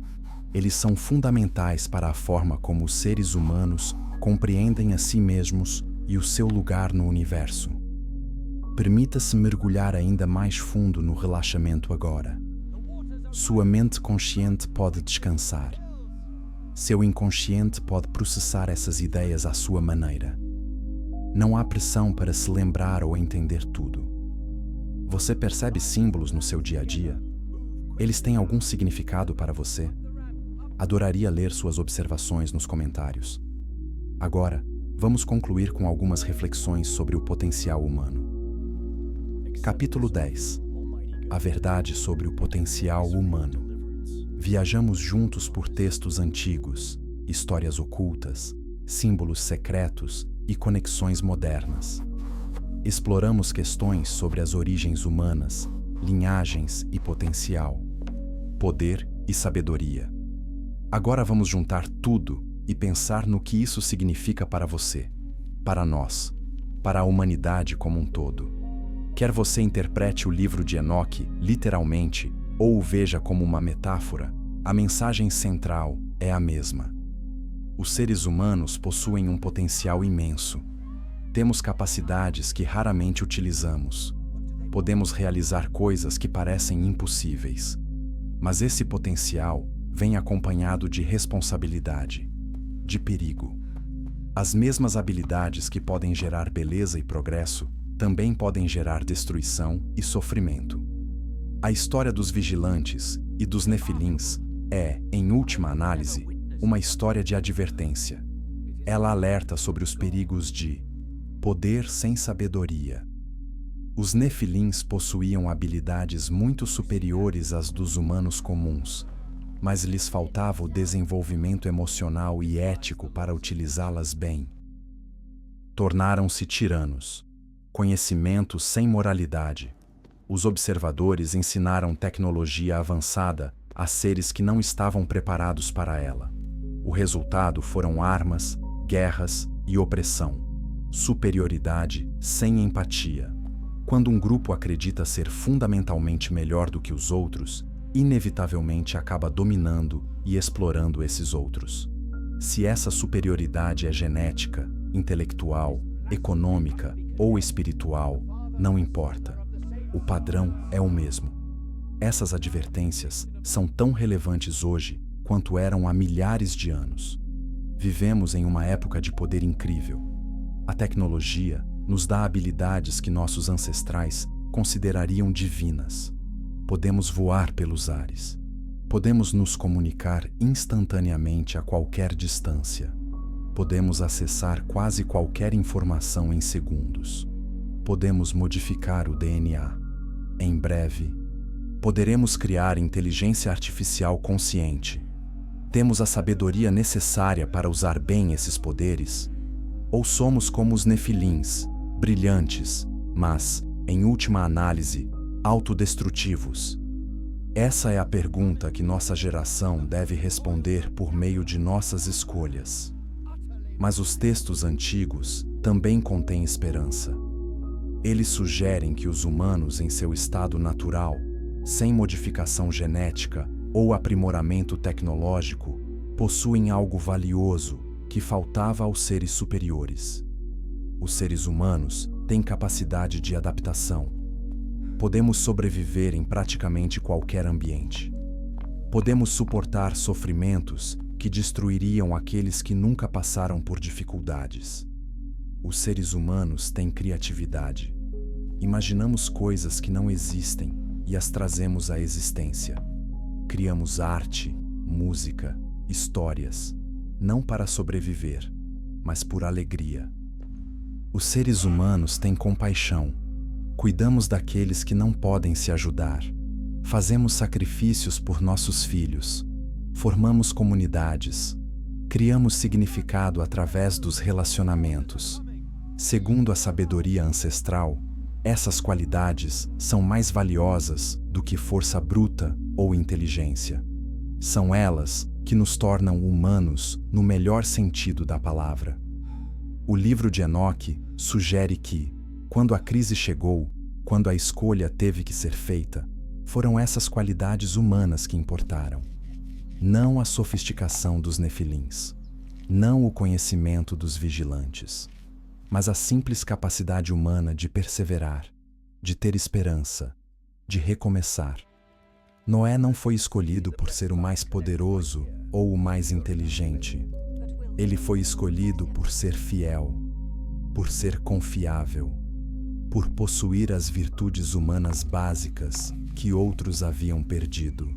Eles são fundamentais para a forma como os seres humanos compreendem a si mesmos e o seu lugar no universo. Permita-se mergulhar ainda mais fundo no relaxamento agora. Sua mente consciente pode descansar. Seu inconsciente pode processar essas ideias à sua maneira. Não há pressão para se lembrar ou entender tudo. Você percebe símbolos no seu dia a dia? Eles têm algum significado para você? Adoraria ler suas observações nos comentários. Agora, vamos concluir com algumas reflexões sobre o potencial humano. Capítulo 10. A verdade sobre o potencial humano. Viajamos juntos por textos antigos, histórias ocultas, símbolos secretos e conexões modernas. Exploramos questões sobre as origens humanas, linhagens e potencial, poder e sabedoria. Agora vamos juntar tudo e pensar no que isso significa para você, para nós, para a humanidade como um todo. Quer você interprete o livro de Enoque literalmente ou o veja como uma metáfora, a mensagem central é a mesma. Os seres humanos possuem um potencial imenso. Temos capacidades que raramente utilizamos. Podemos realizar coisas que parecem impossíveis. Mas esse potencial vem acompanhado de responsabilidade, de perigo. As mesmas habilidades que podem gerar beleza e progresso também podem gerar destruição e sofrimento. A história dos vigilantes e dos nefilins é, em última análise, uma história de advertência. Ela alerta sobre os perigos de poder sem sabedoria. Os nefilins possuíam habilidades muito superiores às dos humanos comuns, mas lhes faltava o desenvolvimento emocional e ético para utilizá-las bem. Tornaram-se tiranos. Conhecimento sem moralidade. Os observadores ensinaram tecnologia avançada a seres que não estavam preparados para ela. O resultado foram armas, guerras e opressão. Superioridade sem empatia. Quando um grupo acredita ser fundamentalmente melhor do que os outros, inevitavelmente acaba dominando e explorando esses outros. Se essa superioridade é genética, intelectual, econômica ou espiritual, não importa. O padrão é o mesmo. Essas advertências são tão relevantes hoje quanto eram há milhares de anos. Vivemos em uma época de poder incrível. A tecnologia nos dá habilidades que nossos ancestrais considerariam divinas. Podemos voar pelos ares. Podemos nos comunicar instantaneamente a qualquer distância. Podemos acessar quase qualquer informação em segundos. Podemos modificar o DNA. Em breve, poderemos criar inteligência artificial consciente. Temos a sabedoria necessária para usar bem esses poderes? Ou somos como os nefilins, brilhantes, mas, em última análise, autodestrutivos? Essa é a pergunta que nossa geração deve responder por meio de nossas escolhas. Mas os textos antigos também contêm esperança. Eles sugerem que os humanos em seu estado natural, sem modificação genética ou aprimoramento tecnológico, possuem algo valioso que faltava aos seres superiores. Os seres humanos têm capacidade de adaptação. Podemos sobreviver em praticamente qualquer ambiente. Podemos suportar sofrimentos que destruiriam aqueles que nunca passaram por dificuldades. Os seres humanos têm criatividade. Imaginamos coisas que não existem e as trazemos à existência. Criamos arte, música, histórias, não para sobreviver, mas por alegria. Os seres humanos têm compaixão. Cuidamos daqueles que não podem se ajudar. Fazemos sacrifícios por nossos filhos. Formamos comunidades. Criamos significado através dos relacionamentos. Segundo a sabedoria ancestral, Essas qualidades são mais valiosas do que força bruta ou inteligência. São elas que nos tornam humanos no melhor sentido da palavra. O livro de Enoque sugere que, quando a crise chegou, quando a escolha teve que ser feita, foram essas qualidades humanas que importaram. Não a sofisticação dos nefilins, não o conhecimento dos vigilantes, mas a simples capacidade humana de perseverar, de ter esperança, de recomeçar. Noé não foi escolhido por ser o mais poderoso ou o mais inteligente. Ele foi escolhido por ser fiel, por ser confiável, por possuir as virtudes humanas básicas que outros haviam perdido.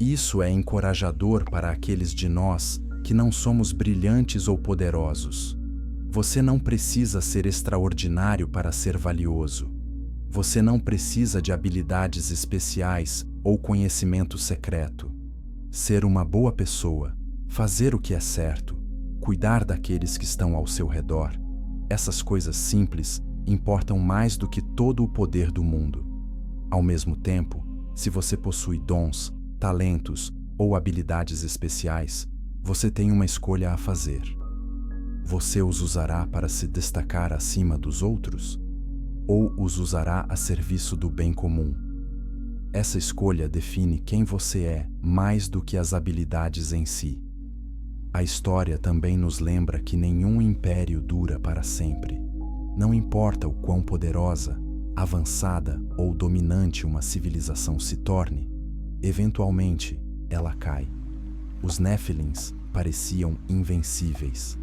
Isso é encorajador para aqueles de nós que não somos brilhantes ou poderosos. Você não precisa ser extraordinário para ser valioso. Você não precisa de habilidades especiais ou conhecimento secreto. Ser uma boa pessoa, fazer o que é certo, cuidar daqueles que estão ao seu redor, essas coisas simples importam mais do que todo o poder do mundo. Ao mesmo tempo, se você possui dons, talentos ou habilidades especiais, você tem uma escolha a fazer. Você os usará para se destacar acima dos outros? Ou os usará a serviço do bem comum? Essa escolha define quem você é mais do que as habilidades em si. A história também nos lembra que nenhum império dura para sempre. Não importa o quão poderosa, avançada ou dominante uma civilização se torne, eventualmente ela cai. Os Nefilins pareciam invencíveis,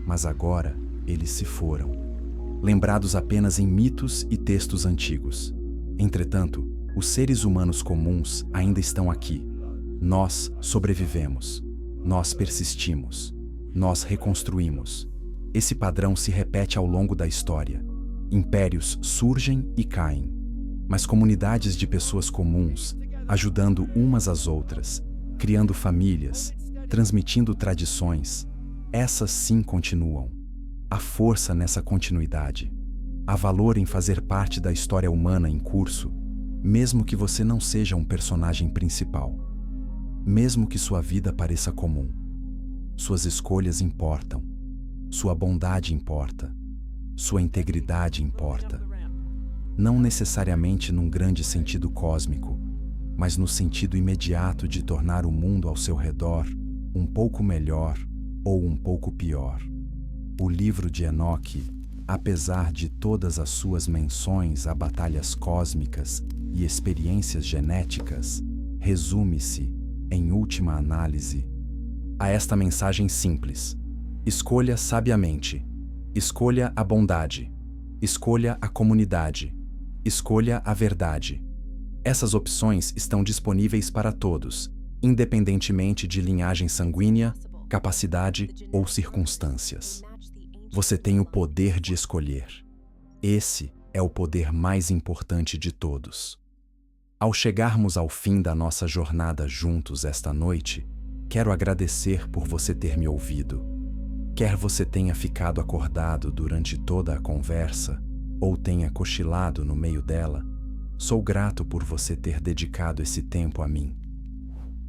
mas agora eles se foram, lembrados apenas em mitos e textos antigos. Entretanto, os seres humanos comuns ainda estão aqui. Nós sobrevivemos. Nós persistimos. Nós reconstruímos. Esse padrão se repete ao longo da história. Impérios surgem e caem, mas comunidades de pessoas comuns, ajudando umas às outras, criando famílias, transmitindo tradições, essas sim continuam. Há força nessa continuidade. Há valor em fazer parte da história humana em curso, mesmo que você não seja um personagem principal. Mesmo que sua vida pareça comum. Suas escolhas importam. Sua bondade importa. Sua integridade importa. Não necessariamente num grande sentido cósmico, mas no sentido imediato de tornar o mundo ao seu redor um pouco melhor ou um pouco pior. O livro de Enoque, apesar de todas as suas menções a batalhas cósmicas e experiências genéticas, resume-se, em última análise, a esta mensagem simples: escolha sabiamente, escolha a bondade, escolha a comunidade, escolha a verdade. Essas opções estão disponíveis para todos, independentemente de linhagem sanguínea, capacidade ou circunstâncias. Você tem o poder de escolher. Esse é o poder mais importante de todos. Ao chegarmos ao fim da nossa jornada juntos esta noite, quero agradecer por você ter me ouvido. Quer você tenha ficado acordado durante toda a conversa, ou tenha cochilado no meio dela, sou grato por você ter dedicado esse tempo a mim.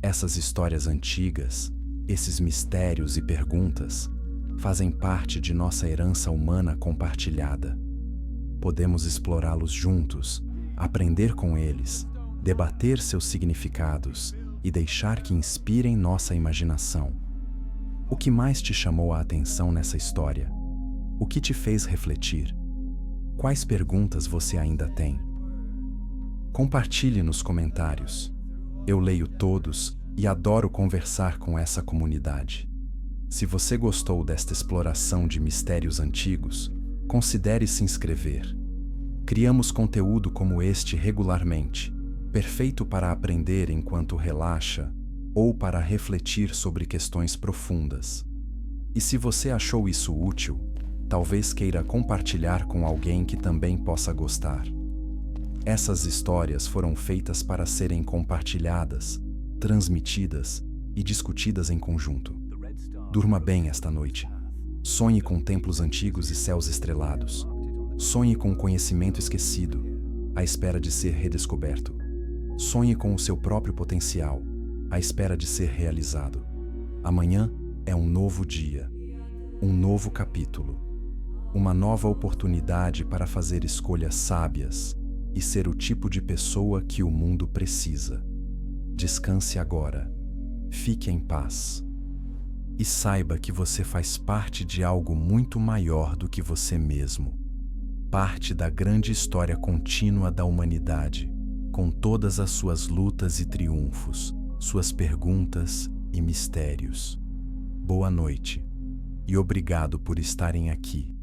Essas histórias antigas, esses mistérios e perguntas, fazem parte de nossa herança humana compartilhada. Podemos explorá-los juntos, aprender com eles, debater seus significados e deixar que inspirem nossa imaginação. O que mais te chamou a atenção nessa história? O que te fez refletir? Quais perguntas você ainda tem? Compartilhe nos comentários. Eu leio todos e adoro conversar com essa comunidade. Se você gostou desta exploração de mistérios antigos, considere se inscrever. Criamos conteúdo como este regularmente, perfeito para aprender enquanto relaxa ou para refletir sobre questões profundas. E se você achou isso útil, talvez queira compartilhar com alguém que também possa gostar. Essas histórias foram feitas para serem compartilhadas, transmitidas e discutidas em conjunto. Durma bem esta noite. Sonhe com templos antigos e céus estrelados. Sonhe com o conhecimento esquecido, à espera de ser redescoberto. Sonhe com o seu próprio potencial, à espera de ser realizado. Amanhã é um novo dia, um novo capítulo, uma nova oportunidade para fazer escolhas sábias e ser o tipo de pessoa que o mundo precisa. Descanse agora, fique em paz e saiba que você faz parte de algo muito maior do que você mesmo. Parte da grande história contínua da humanidade, com todas as suas lutas e triunfos, suas perguntas e mistérios. Boa noite e obrigado por estarem aqui.